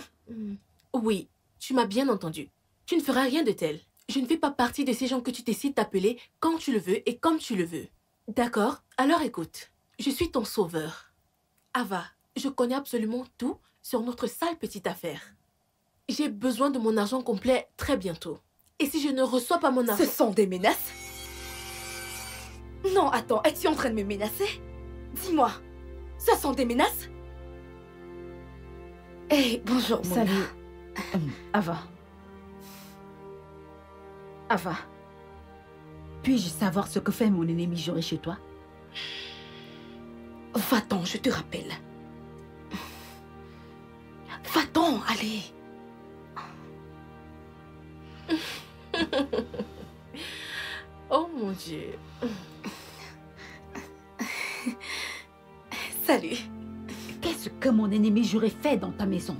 S4: Oui, tu m'as bien entendu. Tu ne feras rien de tel. Je ne fais pas partie de ces gens que tu décides d'appeler quand tu le veux et comme tu le veux. D'accord? Alors écoute, je suis ton sauveur. Ava, je connais absolument tout sur notre sale petite affaire. J'ai besoin de mon argent complet très bientôt. Et si je ne reçois pas mon argent...
S5: Ce sont des menaces? Non, attends, es-tu en train de me menacer? Dis-moi, ce sont des menaces? Hey, bonjour, Mona.
S1: Salut. Ava. Ava. Puis-je savoir ce que fait mon ennemi juré chez toi?
S5: Va-t'en, je te rappelle. Va-t'en, allez.
S4: Oh mon Dieu.
S5: Salut.
S1: Qu'est-ce que mon ennemi juré fait dans ta maison?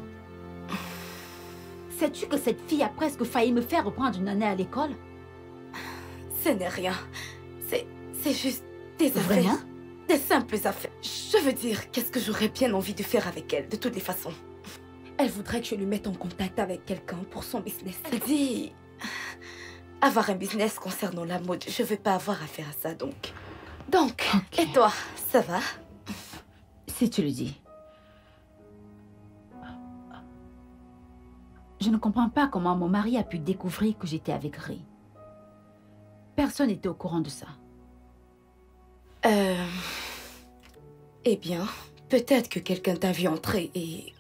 S1: Sais-tu que cette fille a presque failli me faire reprendre une année à l'école?
S5: Ce n'est rien. C'est juste des affaires.
S1: Vraiment?
S5: Des simples affaires. Je veux dire, qu'est-ce que j'aurais bien envie de faire avec elle, de toutes les façons. Elle voudrait que je lui mette en contact avec quelqu'un pour son business. Elle dit... avoir un business concernant la mode, je veux pas avoir affaire à ça, donc... Donc,
S1: Ok.
S5: et toi, ça va?
S1: Si tu le dis. Je ne comprends pas comment mon mari a pu découvrir que j'étais avec Ray. Personne n'était au courant de ça.
S5: Eh bien, peut-être que quelqu'un t'a vu entrer et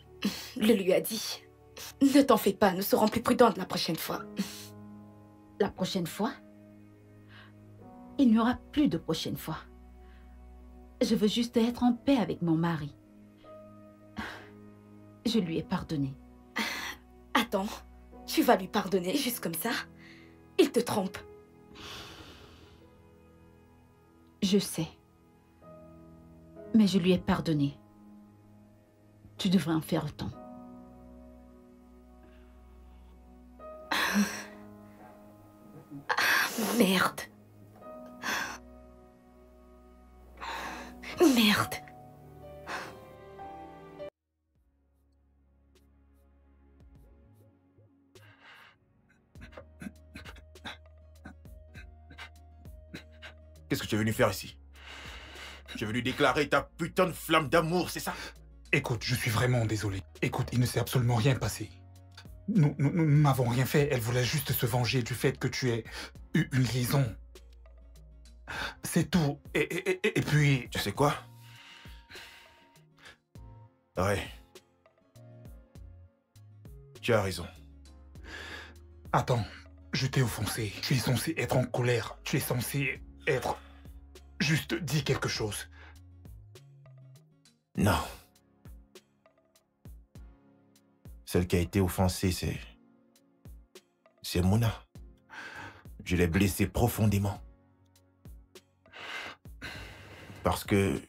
S5: le lui a dit. Ne t'en fais pas, nous serons plus prudentes la prochaine fois.
S1: La prochaine fois, il n'y aura plus de prochaine fois. Je veux juste être en paix avec mon mari. Je lui ai pardonné.
S5: Attends, tu vas lui pardonner juste comme ça? Il te trompe.
S1: Je sais. Mais je lui ai pardonné. Tu devrais en faire autant.
S5: Merde. Merde.
S2: Qu'est-ce que tu es venu faire ici? Tu es venu déclarer ta putain de flamme d'amour, c'est ça?
S3: Écoute, je suis vraiment désolé. Écoute, il ne s'est absolument rien passé. Nous n'avons rien fait. Elle voulait juste se venger du fait que tu aies eu une liaison C'est tout. Et puis...
S2: Tu sais quoi? Ouais. Tu as raison.
S3: Attends, je t'ai offensé. Tu es censé être en colère. Tu es censé être... Juste dis quelque chose.
S2: Non. Celle qui a été offensée, c'est Mouna. Je l'ai blessée profondément. Parce que...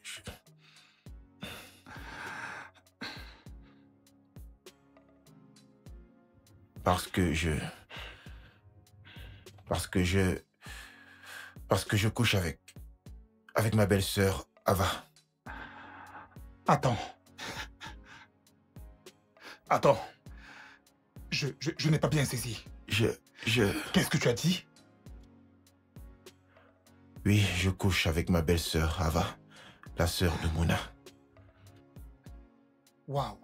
S2: Parce que je couche avec ma belle-sœur, Ava.
S3: Attends. Je n'ai pas bien saisi. Qu'est-ce que tu as dit?
S2: Oui, je couche avec ma belle-sœur, Ava, la sœur de Mouna.
S3: Waouh.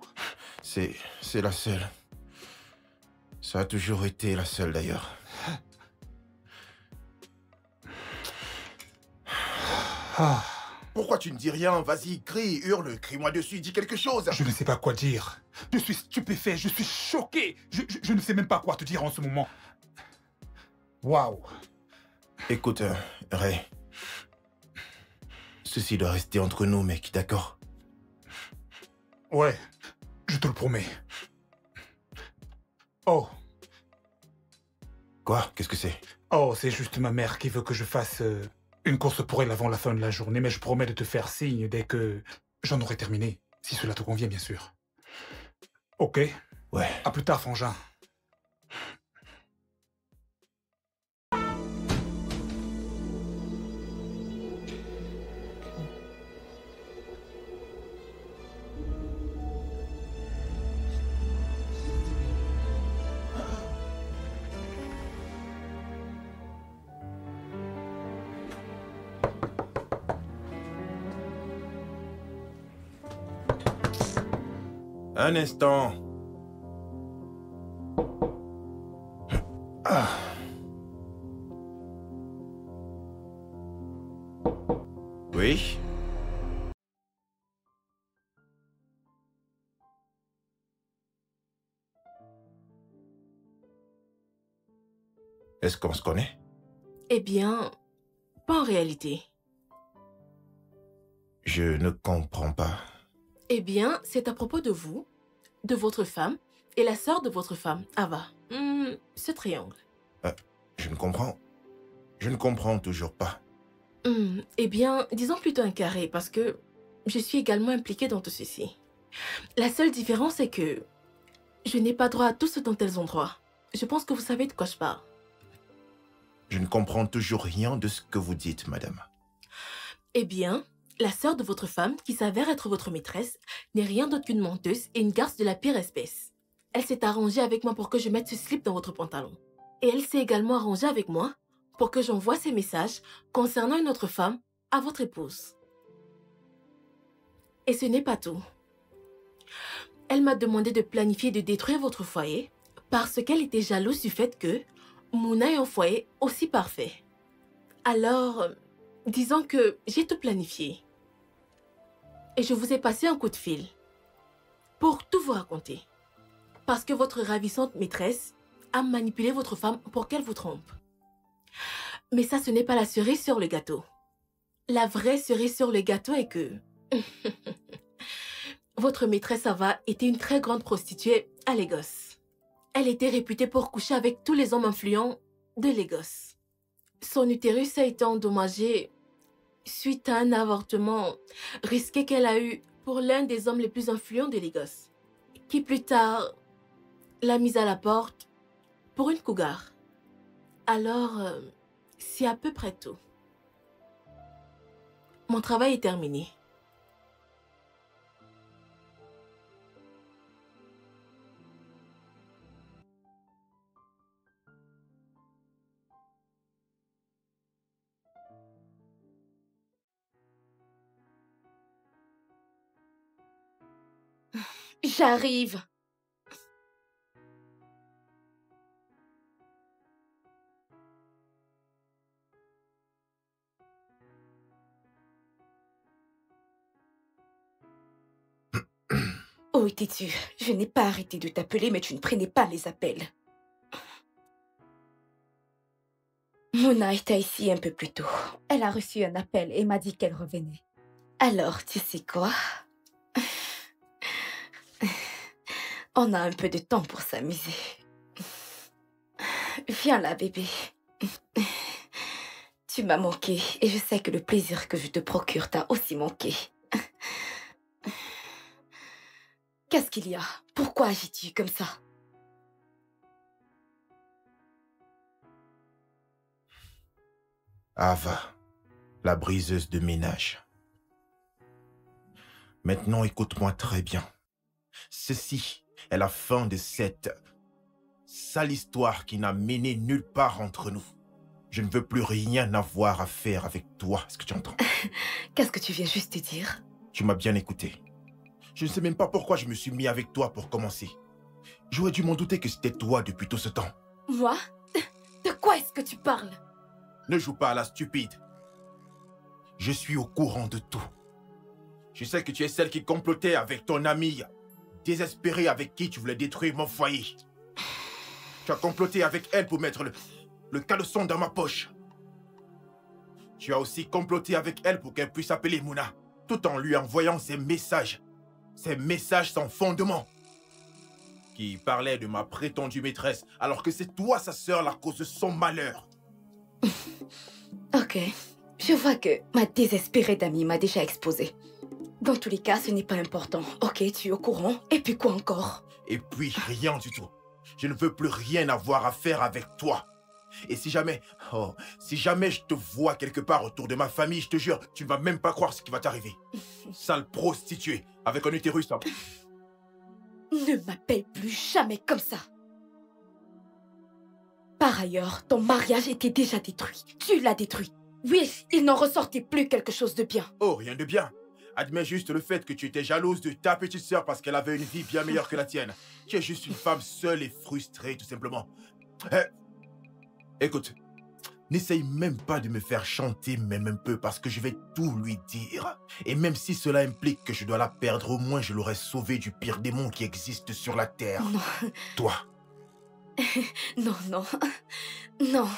S2: C'est la seule. Ça a toujours été la seule, d'ailleurs.
S3: Ah.
S2: Pourquoi tu ne dis rien? Vas-y, crie, hurle, crie-moi dessus, dis quelque chose.
S3: Je ne sais pas quoi dire. Je suis stupéfait, je suis choqué. Je ne sais même pas quoi te dire en ce moment. Waouh.
S2: Écoute, Ray. Ceci doit rester entre nous, mec, d'accord?
S3: Ouais, je te le promets. Oh.
S2: Quoi? Qu'est-ce que c'est?
S3: Oh, c'est juste ma mère qui veut que je fasse une course pour elle avant la fin de la journée, mais je promets de te faire signe dès que j'en aurai terminé. Si cela te convient, bien sûr. Ok?
S2: Ouais.
S3: À plus tard, frangin.
S2: Un instant. Ah. Oui? Est-ce qu'on se connaît?
S5: Eh bien, pas en réalité.
S2: Je ne comprends pas.
S5: Eh bien, c'est à propos de vous, de votre femme et la sœur de votre femme, Ava. Ce triangle.
S2: Je ne comprends toujours pas.
S5: Eh bien, disons plutôt un carré, parce que je suis également impliquée dans tout ceci. La seule différence est que je n'ai pas droit à tout ce dont elles ont droit. Je pense que vous savez de quoi je parle.
S2: Je ne comprends toujours rien de ce que vous dites, madame.
S5: Eh bien, la sœur de votre femme, qui s'avère être votre maîtresse, n'est rien d'autre qu'une menteuse et une garce de la pire espèce. Elle s'est arrangée avec moi pour que je mette ce slip dans votre pantalon. Et elle s'est également arrangée avec moi pour que j'envoie ces messages concernant une autre femme à votre épouse. Et ce n'est pas tout. Elle m'a demandé de planifier de détruire votre foyer parce qu'elle était jalouse du fait que Mouna ait un foyer aussi parfait. Alors, disons que j'ai tout planifié. Et je vous ai passé un coup de fil pour tout vous raconter. Parce que votre ravissante maîtresse a manipulé votre femme pour qu'elle vous trompe. Mais ça, ce n'est pas la cerise sur le gâteau. La vraie cerise sur le gâteau est que... votre maîtresse Ava était une très grande prostituée à Lagos. Elle était réputée pour coucher avec tous les hommes influents de Lagos. Son utérus a été endommagé suite à un avortement risqué qu'elle a eu pour l'un des hommes les plus influents de Lagos, qui plus tard l'a mise à la porte pour une cougar. Alors, c'est à peu près tout. Mon travail est terminé. J'arrive. Oh, étais-tu? Je n'ai pas arrêté de t'appeler, mais tu ne prenais pas les appels. Mouna était ici un peu plus tôt. Elle a reçu un appel et m'a dit qu'elle revenait. Alors, tu sais quoi? On a un peu de temps pour s'amuser. Viens là, bébé. Tu m'as manqué et je sais que le plaisir que je te procure t'a aussi manqué. Qu'est-ce qu'il y a? Pourquoi agis-tu comme ça?
S2: Ava, la briseuse de ménage. Maintenant, écoute-moi très bien. Ceci est la fin de cette sale histoire qui n'a mené nulle part entre nous. Je ne veux plus rien avoir à faire avec toi. Est-ce que tu entends?
S5: Qu'est-ce que tu viens juste de dire?
S2: Tu m'as bien écouté. Je ne sais même pas pourquoi je me suis mis avec toi pour commencer. J'aurais dû m'en douter que c'était toi depuis tout ce temps.
S5: Moi? De quoi est-ce que tu parles?
S2: Ne joue pas à la stupide. Je suis au courant de tout. Je sais que tu es celle qui complotait avec ton amie, désespérée avec qui tu voulais détruire mon foyer. Tu as comploté avec elle pour mettre le caleçon dans ma poche. Tu as aussi comploté avec elle pour qu'elle puisse appeler Mouna, tout en lui envoyant ces messages sans fondement, qui parlaient de ma prétendue maîtresse, alors que c'est toi, sa sœur, la cause de son malheur.
S5: Ok, je vois que ma désespérée d'amie m'a déjà exposée. Dans tous les cas, ce n'est pas important. Ok, tu es au courant. Et puis quoi encore?
S2: Et puis rien du tout. Je ne veux plus rien avoir à faire avec toi. Et si jamais je te vois quelque part autour de ma famille, je te jure, tu ne vas même pas croire ce qui va t'arriver. Sale prostituée, avec un utérus. Hein.
S5: Ne m'appelle plus jamais comme ça. Par ailleurs, ton mariage était déjà détruit. Tu l'as détruit. Oui, il n'en ressortait plus quelque chose de bien.
S2: Oh, rien de bien. Admets juste le fait que tu étais jalouse de ta petite sœur parce qu'elle avait une vie bien meilleure que la tienne. Tu es juste une femme seule et frustrée, tout simplement. Écoute, n'essaye même pas de me faire chanter même un peu parce que je vais tout lui dire. Et même si cela implique que je dois la perdre, au moins je l'aurais sauvée du pire démon qui existe sur la terre.
S5: Non.
S2: Toi.
S5: Non, non. Non,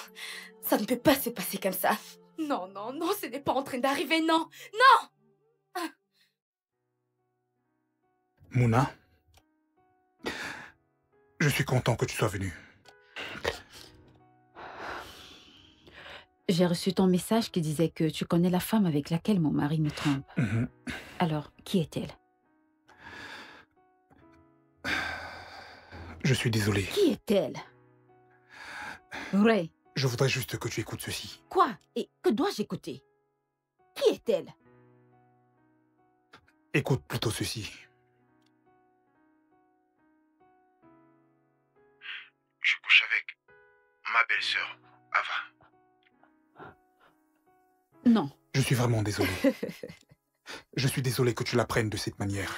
S5: ça ne peut pas se passer comme ça. Non, non, non, ce n'est pas en train d'arriver, non. Non!
S3: Mouna, je suis content que tu sois venue.
S1: J'ai reçu ton message qui disait que tu connais la femme avec laquelle mon mari me trompe. Alors, qui est-elle?
S3: Je suis désolé.
S1: Qui est-elle? Ray.
S3: Je voudrais juste que tu écoutes ceci.
S1: Quoi? Et que dois-je écouter? Qui est-elle?
S3: Écoute plutôt ceci.
S2: Je couche avec ma belle-sœur, Ava.
S1: Non.
S3: Je suis vraiment désolé. Je suis désolé que tu l'apprennes de cette manière.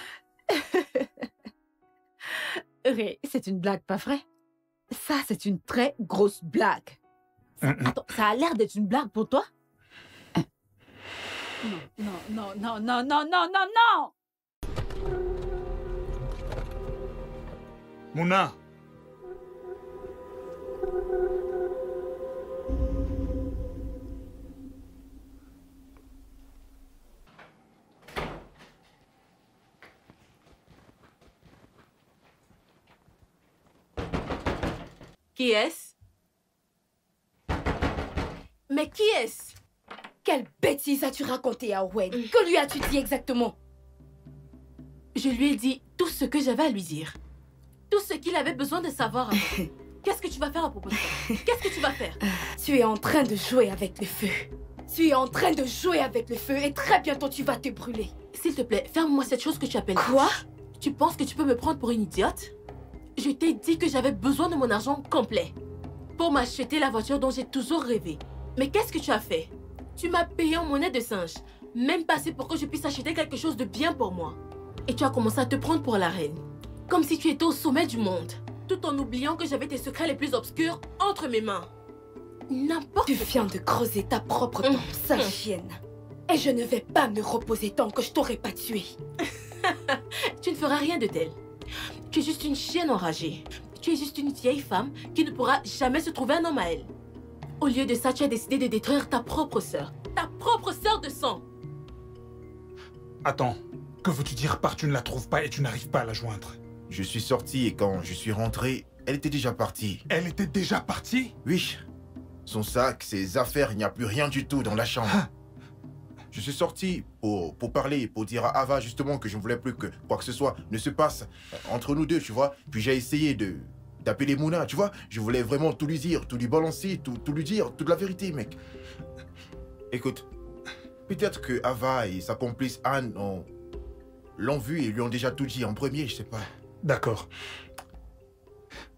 S1: Ray, c'est une blague, pas vrai? Ça, c'est une très grosse blague. Attends, ça a l'air d'être une blague pour toi? Non, non, non, non, non, non, non, non!
S3: Mouna!
S4: Qui est-ce? Mais qui est-ce?
S5: Quelle bêtise as-tu raconté à Owen? Que lui as-tu dit exactement?
S4: Je lui ai dit tout ce que j'avais à lui dire. Tout ce qu'il avait besoin de savoir. Qu'est-ce que tu vas faire à propos de ça? Qu'est-ce que tu vas faire?
S5: Tu es en train de jouer avec le feu. Tu es en train de jouer avec le feu et très bientôt tu vas te brûler.
S4: S'il te plaît, ferme-moi cette chose que tu appelles...
S5: Quoi?
S4: Tu penses que tu peux me prendre pour une idiote? Je t'ai dit que j'avais besoin de mon argent complet pour m'acheter la voiture dont j'ai toujours rêvé. Mais qu'est-ce que tu as fait? Tu m'as payé en monnaie de singe, même pas assez pour que je puisse acheter quelque chose de bien pour moi. Et tu as commencé à te prendre pour la reine, comme si tu étais au sommet du monde, tout en oubliant que j'avais tes secrets les plus obscurs entre mes mains. N'importe
S5: quoi. Tu viens de creuser ta propre tombe, sale chienne. Et je ne vais pas me reposer tant que je t'aurai pas tué.
S4: Tu ne feras rien de tel. Tu es juste une chienne enragée. Tu es juste une vieille femme qui ne pourra jamais se trouver un homme à elle. Au lieu de ça, tu as décidé de détruire ta propre sœur. Ta propre sœur de sang.
S3: Attends, que veux-tu dire par tu ne la trouves pas et tu n'arrives pas à la joindre?
S2: Je suis sorti et quand je suis rentré, elle était déjà partie.
S3: Elle était déjà partie?
S2: Oui. Son sac, ses affaires, il n'y a plus rien du tout dans la chambre.
S3: Ah.
S2: Je suis sorti pour parler, pour dire à Ava justement que je ne voulais plus que quoi que ce soit ne se passe entre nous deux, tu vois. Puis j'ai essayé d'appeler Mouna, tu vois. Je voulais vraiment tout lui dire, tout lui balancer, tout lui dire, toute la vérité, mec. Écoute, peut-être que Ava et sa complice Anne l'ont vu et lui ont déjà tout dit en premier, je sais pas.
S3: D'accord.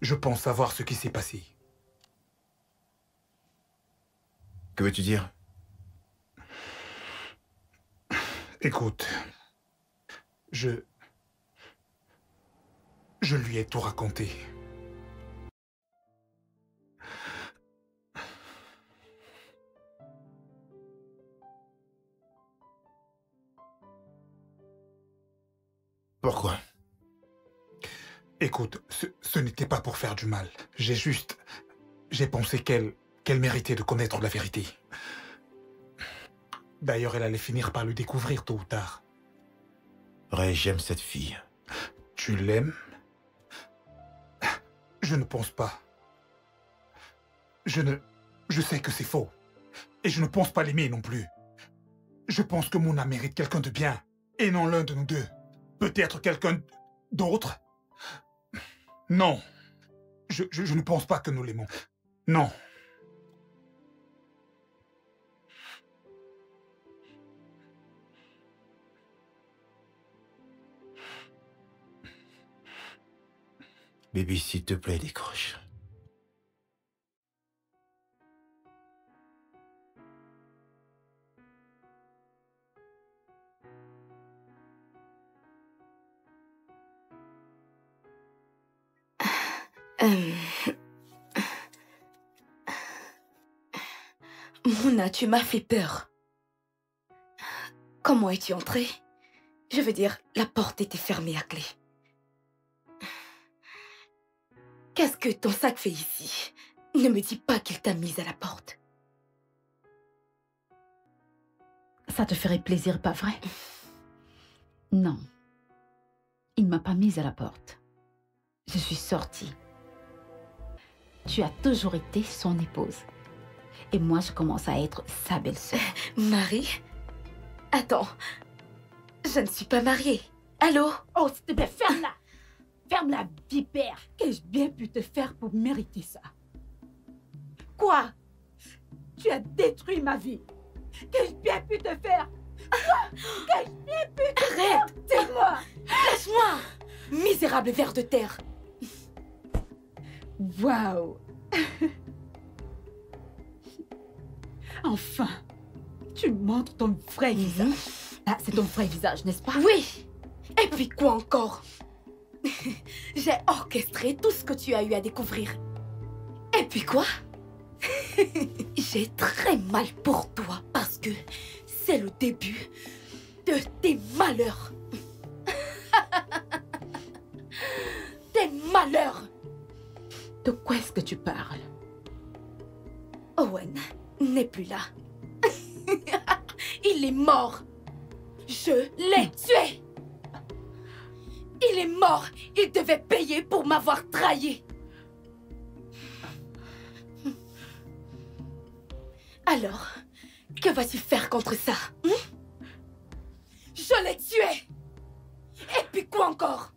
S3: Je pense savoir ce qui s'est passé.
S2: Que veux-tu dire?
S3: Écoute, je lui ai tout raconté.
S2: Pourquoi?
S3: Écoute, ce n'était pas pour faire du mal. J'ai pensé qu'elle méritait de connaître la vérité. D'ailleurs, elle allait finir par le découvrir tôt ou tard.
S2: Ray, j'aime cette fille.
S3: Tu l'aimes? Je ne pense pas. Je sais que c'est faux. Et je ne pense pas l'aimer non plus. Je pense que Mouna mérite quelqu'un de bien. Et non l'un de nous deux. Peut-être quelqu'un d'autre? Non. Je ne pense pas que nous l'aimons. Non.
S2: Baby, s'il te plaît, décroche.
S5: Mouna, tu m'as fait peur. Comment es-tu entrée? Je veux dire, la porte était fermée à clé. Qu'est-ce que ton sac fait ici? Ne me dis pas qu'il t'a mise à la porte.
S1: Ça te ferait plaisir, pas vrai? Non. Il ne m'a pas mise à la porte. Je suis sortie. Tu as toujours été son épouse. Et moi, je commence à être sa belle-sœur.
S5: Marie? Attends. Je ne suis pas mariée. Allô?
S1: Oh, s'il te plaît, ferme-la! Ferme-la, vipère! Qu'ai-je bien pu te faire pour mériter ça? Quoi? Tu as détruit ma vie. Qu'ai-je bien pu te faire? Quoi? Qu'ai-je bien pu te faire?
S5: Arrête!
S1: Dis-moi!
S5: Lâche-moi! Misérable ver de terre!
S1: Waouh! Enfin! Tu montres ton vrai visage. Ah, c'est ton vrai visage, n'est-ce pas?
S5: Oui! Et puis quoi encore? J'ai orchestré tout ce que tu as eu à découvrir. Et puis quoi? J'ai très mal pour toi parce que c'est le début de tes malheurs. Tes malheurs!
S1: De quoi est-ce que tu parles?
S5: Owen n'est plus là. Il est mort. Je l'ai tué. Il est mort. Il devait payer pour m'avoir trahi. Alors, que vas-tu faire contre ça? Je l'ai tué. Et puis quoi encore?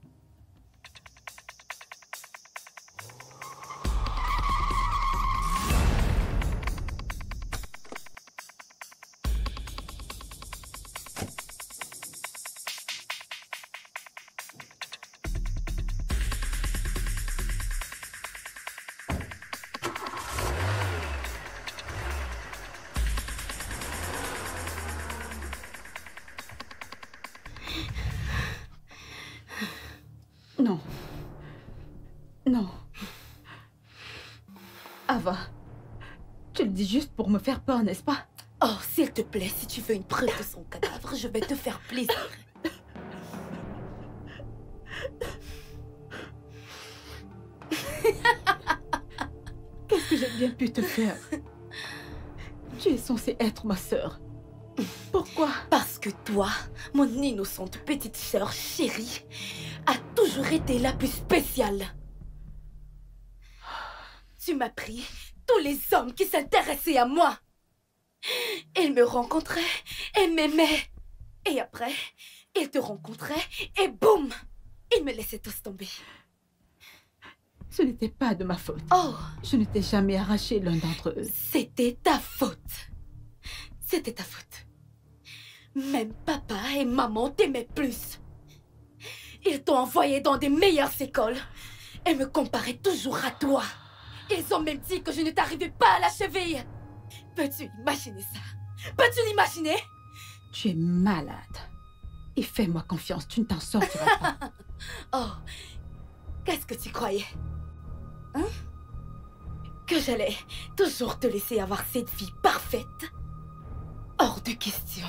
S1: Non. Non. Ava, tu le dis juste pour me faire peur, n'est-ce pas?
S5: Oh, s'il te plaît, si tu veux une preuve de son cadavre, je vais te faire plaisir.
S1: Qu'est-ce que j'ai bien pu te faire? Tu es censée être ma sœur. Pourquoi?
S5: Parce que toi, mon innocente petite sœur chérie, a toujours été la plus spéciale. Tu m'as pris tous les hommes qui s'intéressaient à moi. Ils me rencontraient et m'aimaient. Et après, ils te rencontraient et boum, ils me laissaient tous tomber.
S1: Ce n'était pas de ma faute.
S5: Oh,
S1: Je ne t'ai jamais arraché l'un d'entre eux.
S5: c'était ta faute. C'était ta faute. Même papa et maman t'aimaient plus. Ils t'ont envoyé dans des meilleures écoles et me comparaient toujours à toi. Ils ont même dit que je ne t'arrivais pas à la cheville. Peux-tu imaginer ça? Peux-tu l'imaginer?
S1: Tu es malade. Et fais-moi confiance, tu ne t'en sortiras pas.
S5: Oh, qu'est-ce que tu croyais? Hein? Que j'allais toujours te laisser avoir cette vie parfaite? Hors de question.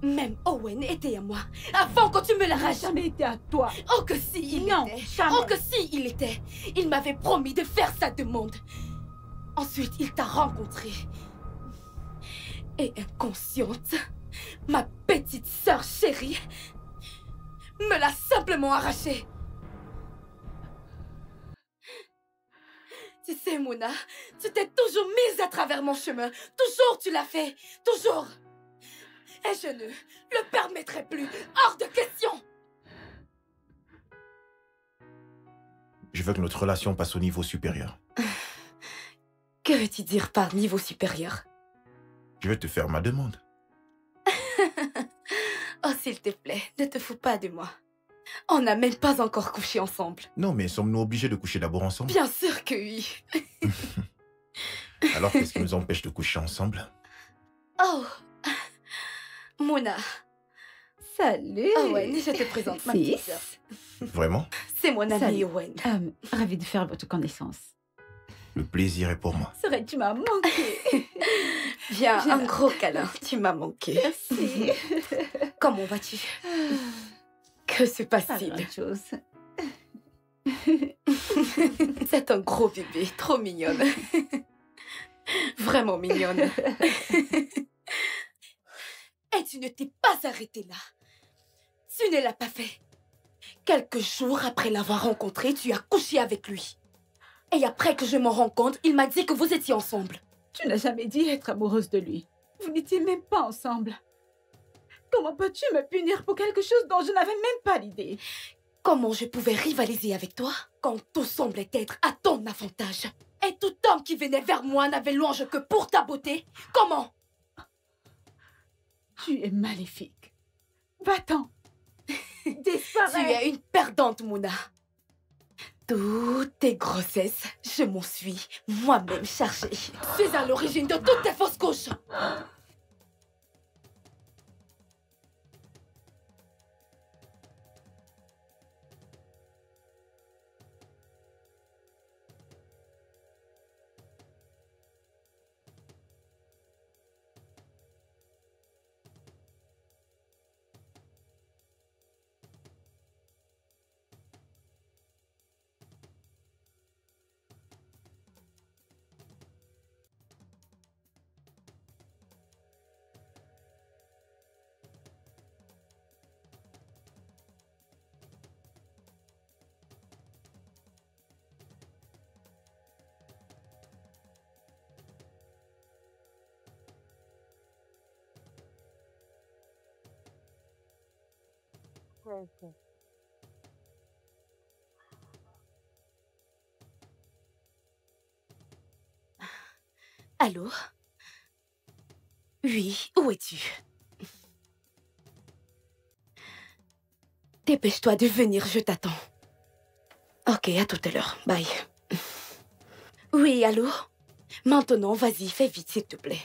S5: Même Owen était à moi avant que tu me
S1: Il n'a
S5: l'arraches.
S1: jamais été à toi.
S5: Oh que si, il
S1: Non,
S5: était.
S1: jamais.
S5: Oh que si, il était. Il m'avait promis de faire sa demande. Ensuite, il t'a rencontré. Et inconsciente, ma petite sœur chérie me l'a simplement arraché. Tu sais, Mouna, tu t'es toujours mise à travers mon chemin. Toujours tu l'as fait. Toujours. Et je ne le permettrai plus. Hors de question.
S2: Je veux que notre relation passe au niveau supérieur.
S5: Que veux-tu dire par niveau supérieur?
S2: Je vais te faire ma demande.
S5: Oh, s'il te plaît, ne te fous pas de moi. On n'a même pas encore couché ensemble.
S2: Non, mais sommes-nous obligés de coucher d'abord ensemble?
S5: Bien sûr que oui.
S2: Alors, qu'est-ce qui nous empêche de coucher ensemble?
S5: Oh, Mouna.
S1: Salut.
S5: Owen, je te présente ma petite sœur.
S2: Vraiment?
S5: C'est mon ami
S1: Salut.
S5: Owen.
S1: Ravie de faire votre connaissance.
S2: Le plaisir est pour moi.
S1: C'est vrai, tu m'as manqué.
S5: Viens,
S1: Viens.
S5: un gros câlin. Tu m'as manqué.
S1: Merci.
S5: Comment vas-tu? Que se
S1: Pas
S5: passe-t-il?
S1: grand-chose.
S5: C'est un gros bébé, trop mignonne. Vraiment mignonne. Et tu ne t'es pas arrêtée là. Tu ne l'as pas fait. Quelques jours après l'avoir rencontré, tu as couché avec lui. Et après que je m'en rends compte, il m'a dit que vous étiez ensemble.
S1: Tu n'as jamais dit être amoureuse de lui. Vous n'étiez même pas ensemble. Comment peux-tu me punir pour quelque chose dont je n'avais même pas l'idée?
S5: Comment je pouvais rivaliser avec toi quand tout semblait être à ton avantage? Et tout homme qui venait vers moi n'avait louange que pour ta beauté? Comment?
S1: Tu es maléfique. Va-t'en.
S5: Tu
S1: Disparais.
S5: es une perdante, Mouna. Toutes tes grossesses, je m'en suis moi-même chargée. Je suis à l'origine de toutes tes fausses couches. Allô? Oui, où es-tu? Dépêche-toi de venir, je t'attends. Ok, à tout à l'heure. Bye. Oui, allô? Maintenant, vas-y, fais vite, s'il te plaît.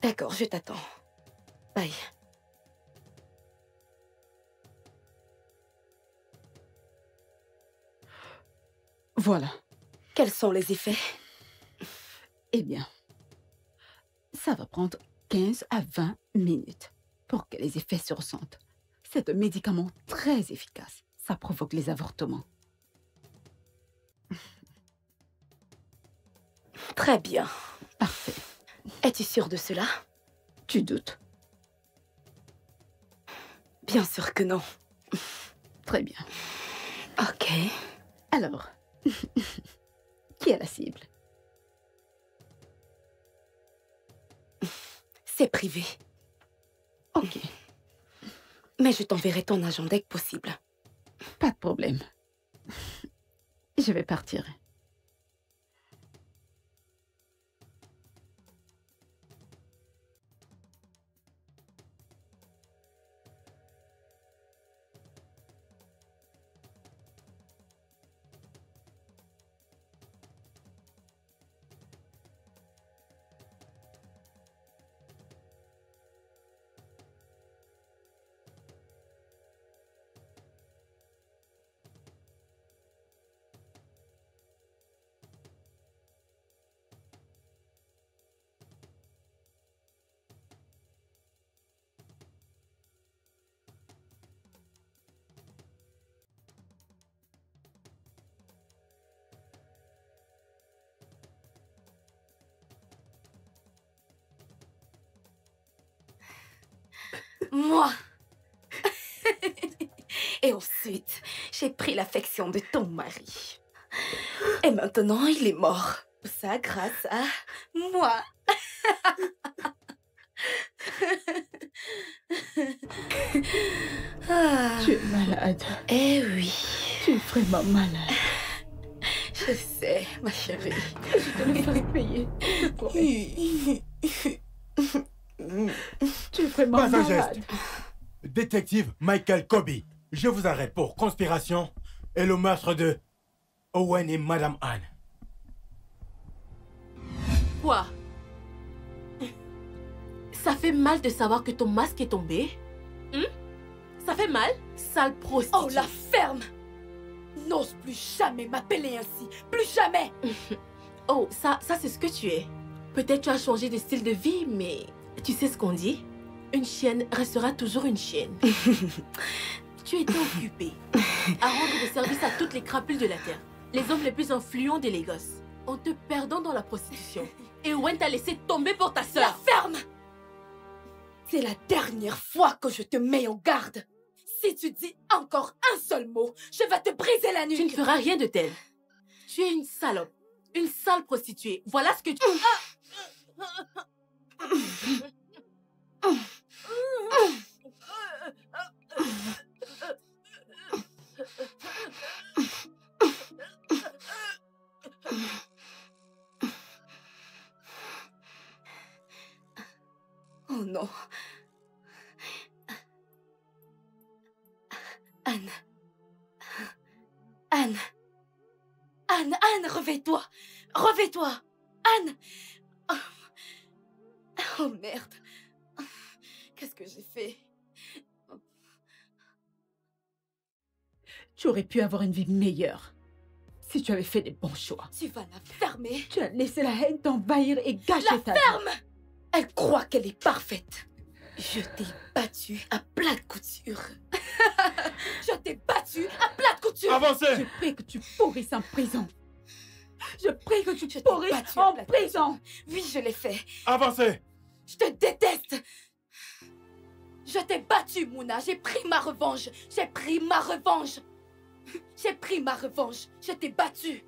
S5: D'accord, je t'attends. Bye.
S1: Voilà.
S5: Quels sont les effets?
S1: Eh bien, ça va prendre 15 à 20 minutes pour que les effets se ressentent. C'est un médicament très efficace. Ça provoque les avortements.
S5: Très bien.
S1: Parfait.
S5: Es-tu sûre de cela?
S1: Tu doutes?
S5: Bien sûr que non.
S1: Très bien.
S5: Ok.
S1: Alors, qui est la cible?
S5: C'est privé.
S1: Ok,
S5: Mais je t'enverrai ton agent dès que possible.
S1: pas de problème. Je vais partir.
S5: Moi. Et ensuite, j'ai pris l'affection de ton mari. Et maintenant, il est mort. Ça grâce à moi. Ah.
S1: Tu es malade.
S5: Eh oui,
S1: Tu es vraiment malade.
S5: je sais, ma chérie.
S1: Je te le ferai payer. Je te promets. Tu es vraiment
S6: Pas un
S1: malade.
S6: geste. Détective Michael Kobe, je vous arrête pour conspiration et le meurtre de Owen et Madame Anne.
S4: Quoi? Ça fait mal de savoir que ton masque est tombé? Ça fait mal? Sale prostituée.
S5: Oh, la ferme! N'ose plus jamais m'appeler ainsi. Plus jamais!
S4: Oh, ça c'est ce que tu es. Peut-être tu as changé de style de vie, mais tu sais ce qu'on dit? Une chienne restera toujours une chienne. Tu étais occupée à rendre des services à toutes les crapules de la terre, les hommes les plus influents de Lagos, en te perdant dans la prostitution. Et Owen t'a laissé tomber pour ta
S5: La
S4: sœur.
S5: ferme! C'est la dernière fois que je te mets en garde. Si tu dis encore un seul mot, je vais te briser la nuque.
S4: Tu ne feras rien de tel. Tu es une salope, une sale prostituée. Voilà ce que tu...
S5: Oh non. Anne. Anne. Anne, Anne, réveille-toi. Réveille-toi. Anne. Oh merde. Qu'est-ce que j'ai fait?
S1: Tu aurais pu avoir une vie meilleure si tu avais fait des bons choix.
S5: Tu vas la fermer.
S1: Tu as laissé la haine t'envahir et gâcher ta vie.
S5: Ferme! Elle croit qu'elle est parfaite. Je t'ai battue à plat de couture. Je t'ai battue à plat de couture.
S1: Je
S6: Avancez!
S1: prie que tu pourrisses en prison. Je prie que tu
S5: Je t'ai
S1: pourrisses
S5: battue à
S1: en
S5: plat de
S1: prison.
S5: Oui, je l'ai fait.
S6: Avancez!
S5: Je te déteste. Je t'ai battue, Mouna. J'ai pris ma revanche. J'ai pris ma revanche. J'ai pris ma revanche. Je t'ai battue.